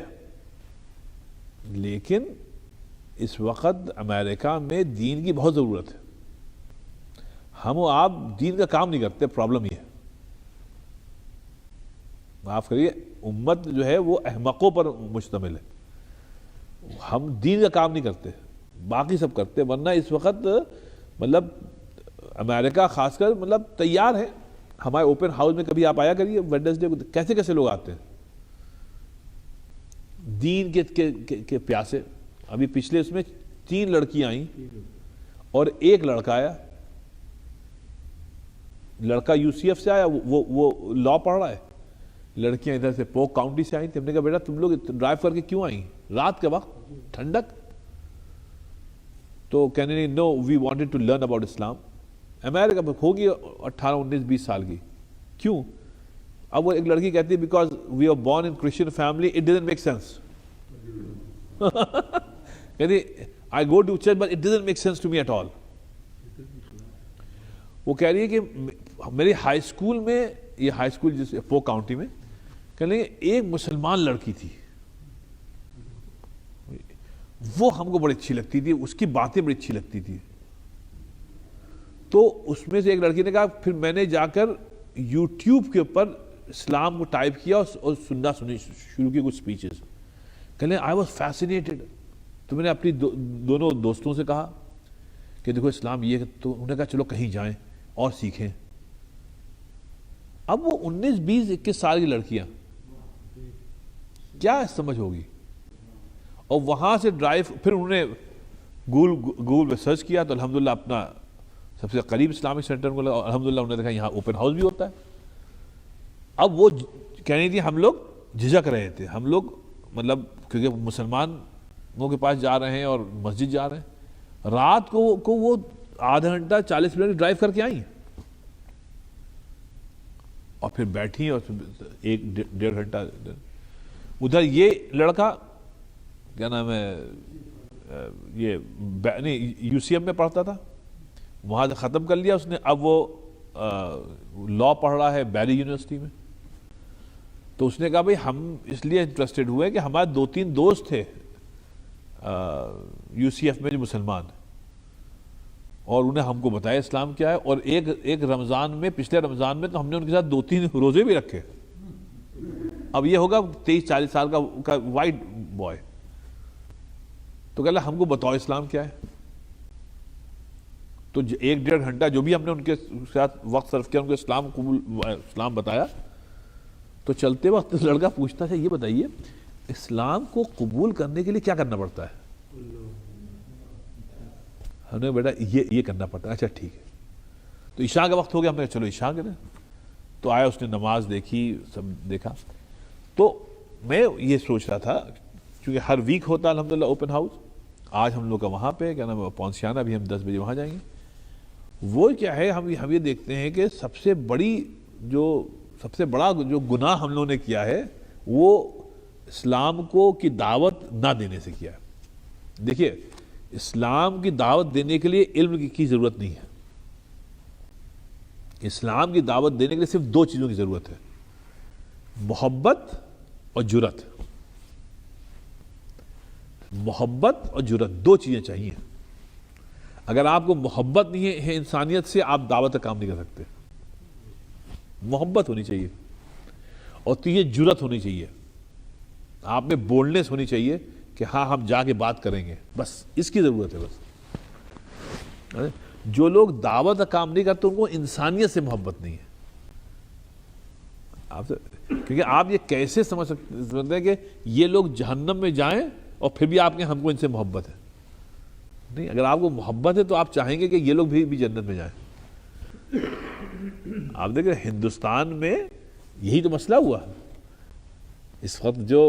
لیکن اس وقت امریکہ میں دین کی بہت ضرورت ہے. ہم و آپ دین کا کام نہیں کرتے، پرابلم یہ ہے. معاف کریے، امت جو ہے وہ احمقوں پر مشتمل ہے. ہم دین کا کام نہیں کرتے، باقی سب کرتے. ورنہ اس وقت مطلب امریکہ خاص کر مطلب تیار ہے. ہمارے اوپن ہاؤس میں کبھی آپ آیا کریے ویڈنسڈے کو، کیسے کیسے لوگ آتے ہیں دین کے پیاسے. ابھی پچھلے اس میں 3 لڑکیاں آئیں اور 1 لڑکا آیا. لڑکا UCF سے آیا، وہ لا پڑھ رہا ہے. لڑکیاں ادھر سے پوک کاؤنٹی سے آئیں. ہم نے کہا بیٹا تم لوگ ڈرائیو کر کے کیوں آئیں رات کے وقت، ٹھنڈک؟ تو کہنے نہیں، no we wanted to learn about Islam. امریکہ میں ہوگی 18 19 20 سال کی. کیوں؟ اب وہ ایک لڑکی کہتی ہے because we are born in Christian family it doesn't make sense. کہتی I go to church but it doesn't make sense to me at all. وہ کہہ رہی ہے کہ میری ہائی اسکول میں، یہ ہائی اسکول جس پوک کاؤنٹی میں، کہہ رہی ہے ایک مسلمان لڑکی تھی، وہ ہم کو بڑی اچھی لگتی تھی، اس کی باتیں بڑی اچھی لگتی تھی. تو اس میں سے ایک لڑکی نے کہا پھر میں نے جا کر یوٹیوب کے اوپر اسلام کو ٹائپ کیا اور سننا شروع کی کچھ سپیچز. کہنے آئی واز فیسینیٹڈ. تو میں نے اپنی دونوں دوستوں سے کہا کہ دیکھو اسلام یہ ہے. تو انہوں نے کہا چلو کہیں جائیں اور سیکھیں. اب وہ 19 20 21 سال کی لڑکیاں کیا سمجھ ہوگی. اور وہاں سے ڈرائیو، پھر انہوں نے گوگل پہ سرچ کیا تو الحمدللہ اپنا سب سے قریب اسلامک سینٹر کو لگا. الحمدللہ انہوں نے دیکھا یہاں اوپن ہاؤس بھی ہوتا ہے. اب وہ کہہ رہی تھی ہم لوگ جھجک رہے تھے، ہم لوگ مطلب کیونکہ مسلمانوں کے پاس جا رہے ہیں اور مسجد جا رہے ہیں. رات کو وہ آدھا گھنٹہ 40 منٹ ڈرائیو کر کے آئیں اور پھر بیٹھی اور 1-1.5 گھنٹہ ادھر. یہ لڑکا کیا نام ہے، یہ UCM میں پڑھتا تھا، وہاں سے ختم کر لیا اس نے. اب وہ لا پڑھ رہا ہے بیری یونیورسٹی میں. تو اس نے کہا بھائی ہم اس لیے انٹرسٹڈ ہوئے کہ ہمارے 2-3 دوست تھے UCF میں جو مسلمان، اور انہیں ہم کو بتایا اسلام کیا ہے. اور ایک رمضان میں، پچھلے رمضان میں تو ہم نے ان کے ساتھ 2-3 روزے بھی رکھے. اب یہ ہوگا 23-40 سال کا وائٹ بوائے. تو کہا ہم کو بتاؤ اسلام کیا ہے. تو 1-1.5 گھنٹہ جو بھی ہم نے ان کے ساتھ وقت صرف کیا، ان کو اسلام بتایا. تو چلتے وقت لڑکا پوچھتا تھا یہ بتائیے اسلام کو قبول کرنے کے لیے کیا کرنا پڑتا ہے. ہم نے بیٹا یہ کرنا پڑتا ہے. اچھا ٹھیک ہے. تو عشاء کا وقت ہو گیا، ہم نے کہا چلو عشاء کریں. تو آیا, اس نے نماز دیکھی, سب دیکھا. تو میں یہ سوچ رہا تھا, چونکہ ہر ویک ہوتا ہے الحمدللہ اوپن ہاؤس, آج ہم لوگ کا وہاں پہ کیا نام ہے پونسیانہ, ابھی ہم 10 بجے وہاں جائیں گے. وہ کیا ہے, ہم یہ دیکھتے ہیں کہ سب سے بڑا جو گناہ ہم لوگوں نے کیا ہے وہ اسلام کو کی دعوت نہ دینے سے کیا ہے. دیکھیے, اسلام کی دعوت دینے کے لیے علم کی ضرورت نہیں ہے. اسلام کی دعوت دینے کے لیے صرف 2 چیزوں کی ضرورت ہے, محبت اور جرأت. محبت اور جرأت 2 چیزیں چاہیے. اگر آپ کو محبت نہیں ہے انسانیت سے, آپ دعوت کا کام نہیں کر سکتے. محبت ہونی چاہیے, اور یہ جرأت ہونی چاہیے, آپ میں بولڈنس ہونی چاہیے کہ ہاں ہم جا کے بات کریں گے, بس اس کی ضرورت ہے. بس جو لوگ دعوت کا کام نہیں کرتے ان کو انسانیت سے محبت نہیں ہے. کیونکہ آپ یہ کیسے سمجھ سکتے ہیں کہ یہ لوگ جہنم میں جائیں اور پھر بھی آپ کے ہم کو ان سے محبت ہے؟ نہیں, اگر آپ کو محبت ہے تو آپ چاہیں گے کہ یہ لوگ بھی جنت میں جائیں. آپ دیکھیں ہندوستان میں یہی تو مسئلہ ہوا اس وقت, جو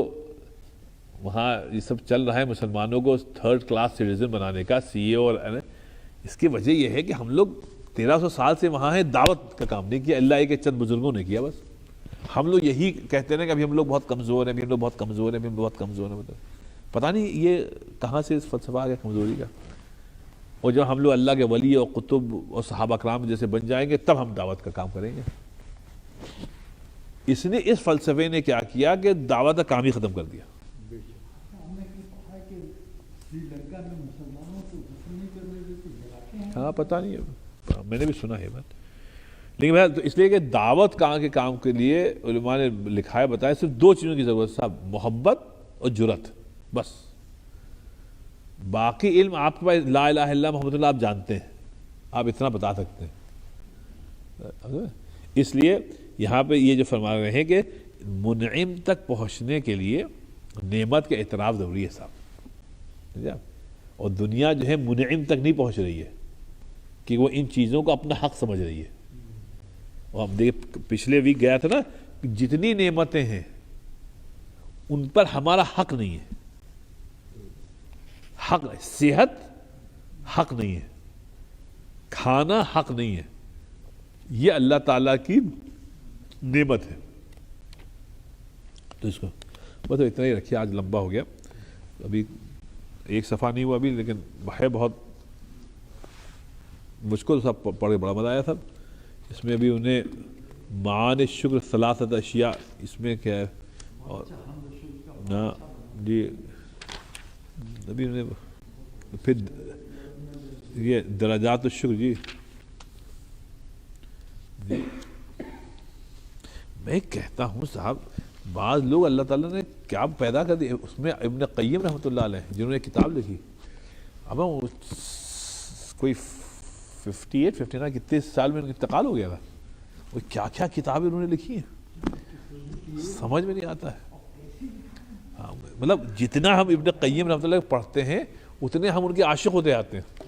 وہاں یہ سب چل رہا ہے مسلمانوں کو 3rd کلاس سٹیزن بنانے کا, سی اے, اور اس کی وجہ یہ ہے کہ ہم لوگ 1300 سال سے وہاں ہیں, دعوت کا کام نہیں کیا, اللہ ایک چند بزرگوں نے کیا. بس ہم لوگ یہی کہتے ہیں کہ ابھی ہم لوگ بہت کمزور ہیں, ابھی ہم لوگ بہت کمزور ہیں, ابھی ہم بہت کمزور ہیں. پتہ نہیں یہ کہاں سے اس فلسفہ آ گیا کمزوری کا. اور جب ہم لوگ اللہ کے ولی اور قطب اور صحابہ کرام جیسے بن جائیں گے تب ہم دعوت کا کام کریں گے. اس فلسفے نے کیا کیا کہ دعوت کا کام ہی ختم کر دیا. ہاں پتہ نہیں ہے, میں نے بھی سنا ہے بات. لیکن اس لیے کہ دعوت کے کام کے لیے علماء نے لکھا ہے, بتایا صرف 2 چیزوں کی ضرورت صاحب, محبت اور جرأت. بس باقی علم آپ کے پاس لا الہ الا اللہ محمد اللہ آپ جانتے ہیں, آپ اتنا بتا سکتے ہیں. اس لیے یہاں پہ یہ جو فرما رہے ہیں کہ منعم تک پہنچنے کے لیے نعمت کا اعتراف ضروری ہے صاحب. اور دنیا جو ہے منعم تک نہیں پہنچ رہی ہے کہ وہ ان چیزوں کو اپنا حق سمجھ رہی ہے. اور ہم دیکھ پچھلے ویک گیا تھا نا, جتنی نعمتیں ہیں ان پر ہمارا حق نہیں ہے. حق, صحت حق نہیں ہے, کھانا حق نہیں ہے, یہ اللہ تعالیٰ کی نعمت ہے. تو اس کو بس اتنا ہی رکھیے, آج لمبا ہو گیا, ابھی 1 صفحہ نہیں ہوا ابھی, لیکن ہے بہت, مجھ کو سب پڑھ کے بڑا مزہ آیا تھا. اس میں ابھی انہیں معانی شکر 3 اشیاء, اس میں کیا ہے, اور نا جی ابھی انہیں پھر یہ درجات الشکر. جی میں کہتا ہوں صاحب, بعض لوگ اللہ تعالیٰ نے کیا پیدا کر دیا. اس میں ابن قیم رحمۃ اللہ علیہ جنہوں نے کتاب لکھی, اب کوئی 58 59 کتنے سال میں انتقال ہو گیا تھا, وہ کیا کیا کتابیں انہوں نے لکھی ہیں سمجھ میں نہیں آتا ہے. مطلب جتنا ہم ابن قیم رحمۃ اللہ پڑھتے ہیں اتنے ہم ان کے عاشق ہوتے آتے ہیں.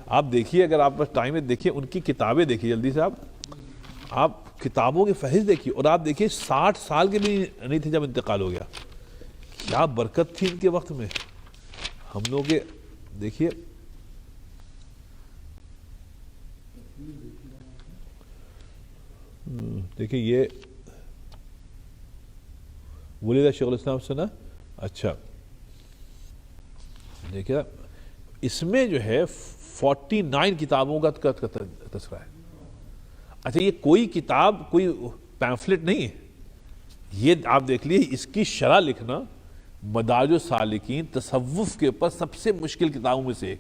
آپ دیکھیے, اگر آپ پاس ٹائم ہے دیکھیے ان کی کتابیں, دیکھیے جلدی سے آپ کتابوں کی فہرست دیکھیے, اور آپ دیکھیے 60 سال کے بھی نہیں تھے جب انتقال ہو گیا. کیا برکت تھی ان کے وقت میں. ہم لوگ کے دیکھیے یہ ولید شیخ الاسلام سے نا, اچھا دیکھیے اس میں جو ہے 49 کتابوں کا تذکرہ ہے. اچھا یہ کوئی کتاب کوئی پیمفلٹ نہیں ہے, یہ آپ دیکھ لیے اس کی شرح لکھنا مدارج السالکین تصوف کے اوپر سب سے مشکل کتابوں میں سے ایک.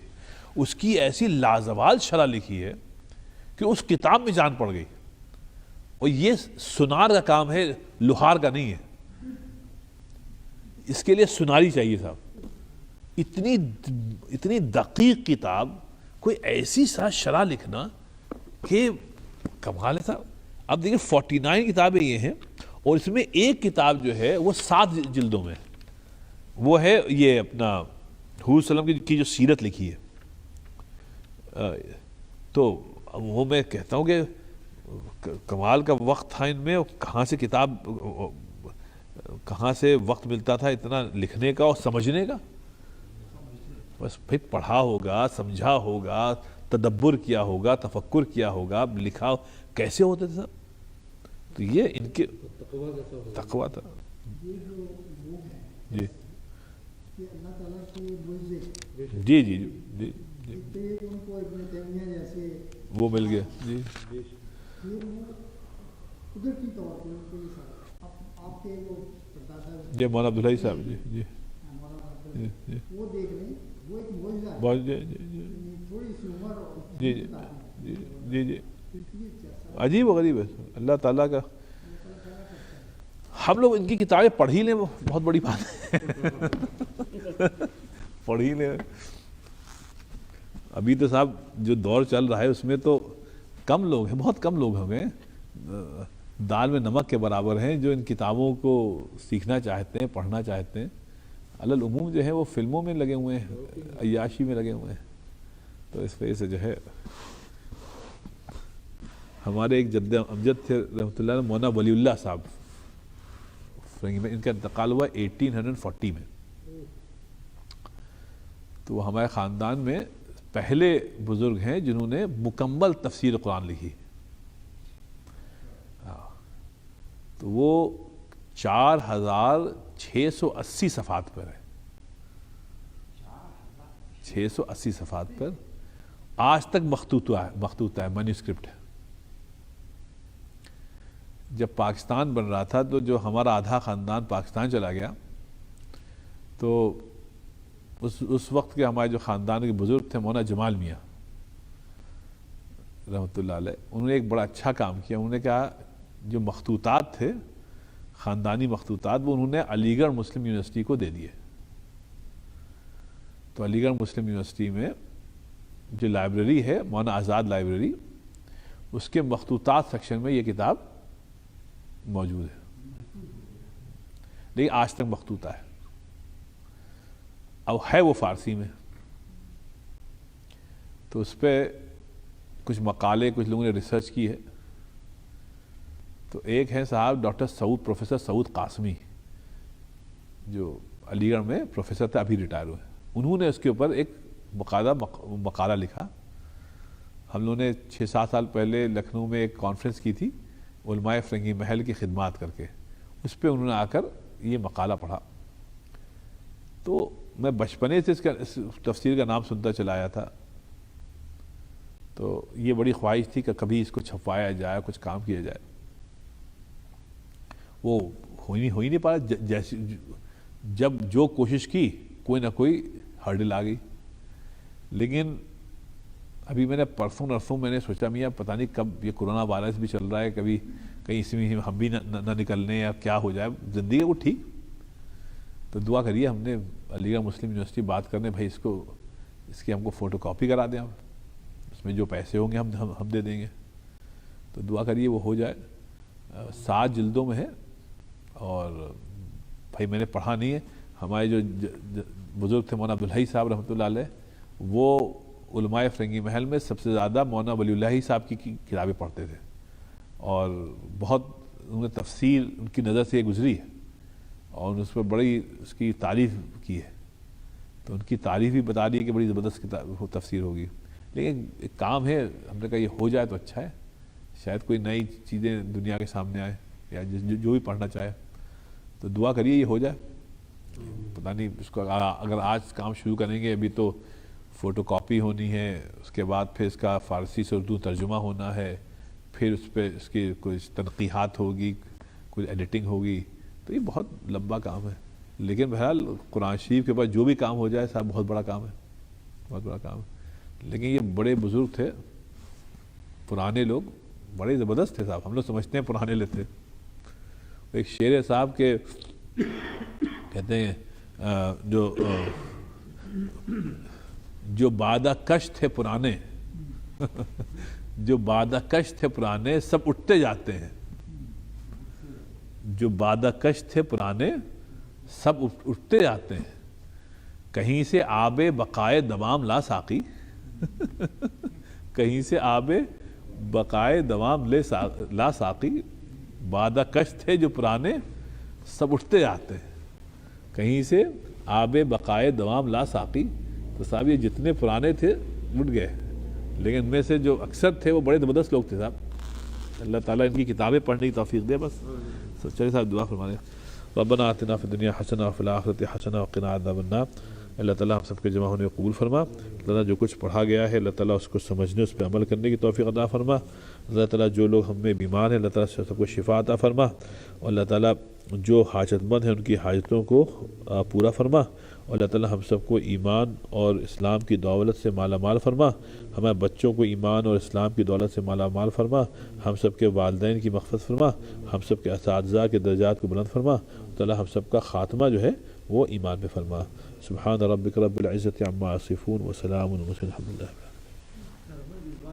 اس کی ایسی لازوال شرح لکھی ہے کہ اس کتاب میں جان پڑ گئی. اور یہ سنار کا کام ہے, لوہار کا نہیں ہے. اس کے لیے سناری چاہیے صاحب. اتنی دقیق کتاب, کوئی ایسی سا شرح لکھنا کہ کمال ہے صاحب. اب دیکھیں 49 کتابیں یہ ہیں, اور اس میں ایک کتاب جو ہے وہ 7 جلدوں میں, وہ ہے یہ اپنا حضور صلی اللہ علیہ وسلم کی جو سیرت لکھی ہے. تو وہ میں کہتا ہوں کہ کمال کا وقت تھا ان میں، کہاں سے کتاب، کہاں سے وقت ملتا تھا اتنا لکھنے کا اور سمجھنے کا؟ بس بھائی پڑھا ہوگا، سمجھا ہوگا، تدبر کیا ہوگا، تفکر کیا ہوگا، لکھا، کیسے ہوتے تھے سب؟ تو یہ ان کے تقویٰ تھا. یہ جو وہ ہے جی کہ اللہ تعالیٰ کے معجزے، جی جی جی جی ایک تو یہ کہ ان کو ابن تیمیہ جیسے وہ مل گیا. جی پھر وہ قدرتی طور پہ ان کو یہ سارا آپ کے وہ پردادا جی مولانا عبدالحی صاحب. جی جی مولانا جی عبدالحی، جی وہ دیکھ لیں، وہ ایک معجزہ ہے. بہت جی جی جی تھوڑی سی عمر اور جی جی جی جی جی یہ کیسا عجیب و غریب ہے اللہ تعالیٰ کا. ہم لوگ ان کی کتابیں پڑھ ہی لیں وہ بہت بڑی بات ہے. پڑھ ہی لیں. ابھی تو صاحب جو دور چل رہا ہے اس میں تو کم لوگ ہیں، بہت کم لوگ ہوں گے، دال میں نمک کے برابر ہیں جو ان کتابوں کو سیکھنا چاہتے ہیں، پڑھنا چاہتے ہیں. علی العموم جو ہے وہ فلموں میں لگے ہوئے ہیں، عیاشی میں لگے ہوئے ہیں. تو اس وجہ سے جو ہے ہمارے ایک جد امجد تھے رحمۃ اللہ علیہ، مولانا ولی اللہ صاحب، ان کا انتقال ہوا 1840 میں. تو وہ ہمارے خاندان میں پہلے بزرگ ہیں جنہوں نے مکمل تفسیر قرآن لکھی. تو وہ 4680 صفحات پر ہے، 680 صفحات پر آج تک مخطوطہ ہے، مینوسکرپٹ ہے. جب پاکستان بن رہا تھا تو جو ہمارا آدھا خاندان پاکستان چلا گیا، تو اس وقت کے ہمارے جو خاندان کے بزرگ تھے مولانا جمال میاں رحمۃ اللہ علیہ، انہوں نے ایک بڑا اچھا کام کیا. انہوں نے کہا جو مخطوطات تھے، خاندانی مخطوطات، وہ انہوں نے علی گڑھ مسلم یونیورسٹی کو دے دیے. تو علی گڑھ مسلم یونیورسٹی میں جو لائبریری ہے مولانا آزاد لائبریری، اس کے مخطوطات سیکشن میں یہ کتاب موجود ہے، لیکن آج تک مخطوطہ ہے. اب ہے وہ فارسی میں. تو اس پہ کچھ مقالے کچھ لوگوں نے ریسرچ کی ہے. تو ایک ہے صاحب ڈاکٹر سعود، پروفیسر سعود قاسمی، جو علی گڑھ میں پروفیسر تھے، ابھی ریٹائر ہوئے. انہوں نے اس کے اوپر ایک مقالہ لکھا. ہم لوگوں نے 6-7 سال پہلے لکھنؤ میں ایک کانفرنس کی تھی علماء فرنگی محل کی خدمات کر کے. اس پہ انہوں نے آ کر یہ مقالہ پڑھا. تو میں بچپنے سے اس تفسیر کا نام سنتا چلا آیا تھا. تو یہ بڑی خواہش تھی کہ کبھی اس کو چھپوایا جائے، کچھ کام کیا جائے. وہ ہو ہی نہیں پا رہا. جیسے جب جو کوشش کی کوئی نہ کوئی ہرڈل آ گئی. لیکن ابھی میں نے پرسوں میں نے سوچا میاں پتہ نہیں کب یہ کرونا وائرس بھی چل رہا ہے، کبھی کہیں اس میں ہم بھی نہ نکلنے یا کیا ہو جائے زندگی وہ ٹھیک. تو دعا کریے. ہم نے علی گڑھ مسلم یونیورسٹی بات کرنے، بھائی اس کی ہم کو فوٹو کاپی کرا دیں، اس میں جو پیسے ہوں گے ہم دے دیں گے. تو دعا کریے وہ ہو جائے. 7 جلدوں میں ہے. اور بھائی میں نے پڑھا نہیں ہے. ہمارے جو بزرگ تھے مولانا عبدالحی صاحب رحمۃ اللہ علیہ، وہ علماء فرنگی محل میں سب سے زیادہ مولانا ولی اللہ صاحب کی کتابیں پڑھتے تھے. اور بہت انہوں نے تفسیر ان کی نظر سے یہ گزری ہے، اور اس پر بڑی اس کی تعریف کی ہے. تو ان کی تعریف بھی بتا دی کہ بڑی زبردست کتاب تفسیر ہوگی. لیکن ایک کام ہے، ہم نے کہا یہ ہو جائے تو اچھا ہے. شاید کوئی نئی چیزیں دنیا کے سامنے آئے، یا جو بھی پڑھنا چاہے. تو دعا کریے یہ ہو جائے. پتہ نہیں اس کو اگر آج کام شروع کریں گے، ابھی تو فوٹو کاپی ہونی ہے، اس کے بعد پھر اس کا فارسی سے اردو ترجمہ ہونا ہے، پھر اس پہ اس کی کچھ تنقیحات ہوگی، کچھ ایڈیٹنگ ہوگی. تو یہ بہت لمبا کام ہے. لیکن بہرحال قرآن شریف کے بعد جو بھی کام ہو جائے صاحب بہت بڑا کام ہے، بہت بڑا کام ہے. لیکن یہ بڑے بزرگ تھے، پرانے لوگ بڑے زبردست تھے صاحب. ہم لوگ سمجھتے ہیں پرانے لے تھے. ایک شعر ہے صاحب کے کہتے ہیں جو بادہ کش تھے پرانے جو بادہ کش تھے پرانے سب اٹھتے جاتے ہیں. جو بادہ کش تھے پرانے سب اٹھتے جاتے ہیں. کہیں سے آب بقائے دوام لا ساقی کہیں سے آب بقائے دوام لا ساقی، بادہ کش تھے جو پرانے سب اٹھتے آتے ہیں. کہیں سے آب بقائے دوام لا ساقی، تو صاحب یہ جتنے پرانے تھے اٹھ گئے، لیکن ان میں سے جو اکثر تھے وہ بڑے زبردست لوگ تھے صاحب. اللہ تعالیٰ ان کی کتابیں پڑھنے کی توفیق دے. بس چلے صاحب دعا فرمانے. ربنا آتنا فی الدنیا حسنہ وفی الآخرۃ حسنہ وقنا عذاب النار. اللہ تعالیٰ ہم سب کے جمع ہونے کو قبول فرما. اللہ تعالیٰ جو کچھ پڑھا گیا ہے اللہ تعالیٰ اس کو سمجھنے، اس پہ عمل کرنے کی توفیق عطا فرما. اللہ تعالیٰ جو لوگ ہم میں بیمار ہیں اللہ تعالیٰ سب کو شفا عطا فرما. اور اللہ تعالیٰ جو حاجت مند ہیں ان کی حاجتوں کو پورا فرما. اور اللہ تعالیٰ ہم سب کو ایمان اور اسلام کی دولت سے مالا مال فرما. ہمارے بچوں کو ایمان اور اسلام کی دولت سے مالا مال فرما. ہم سب کے والدین کی مغفرت فرما. ہم سب کے اساتذہ کے درجات کو بلند فرما. تعالیٰ ہم سب کا خاتمہ جو ہے وہ ایمان پہ فرما. سبحان ربک رب العزت عما یصفون وسلام علی المرسلین الحمد للہ.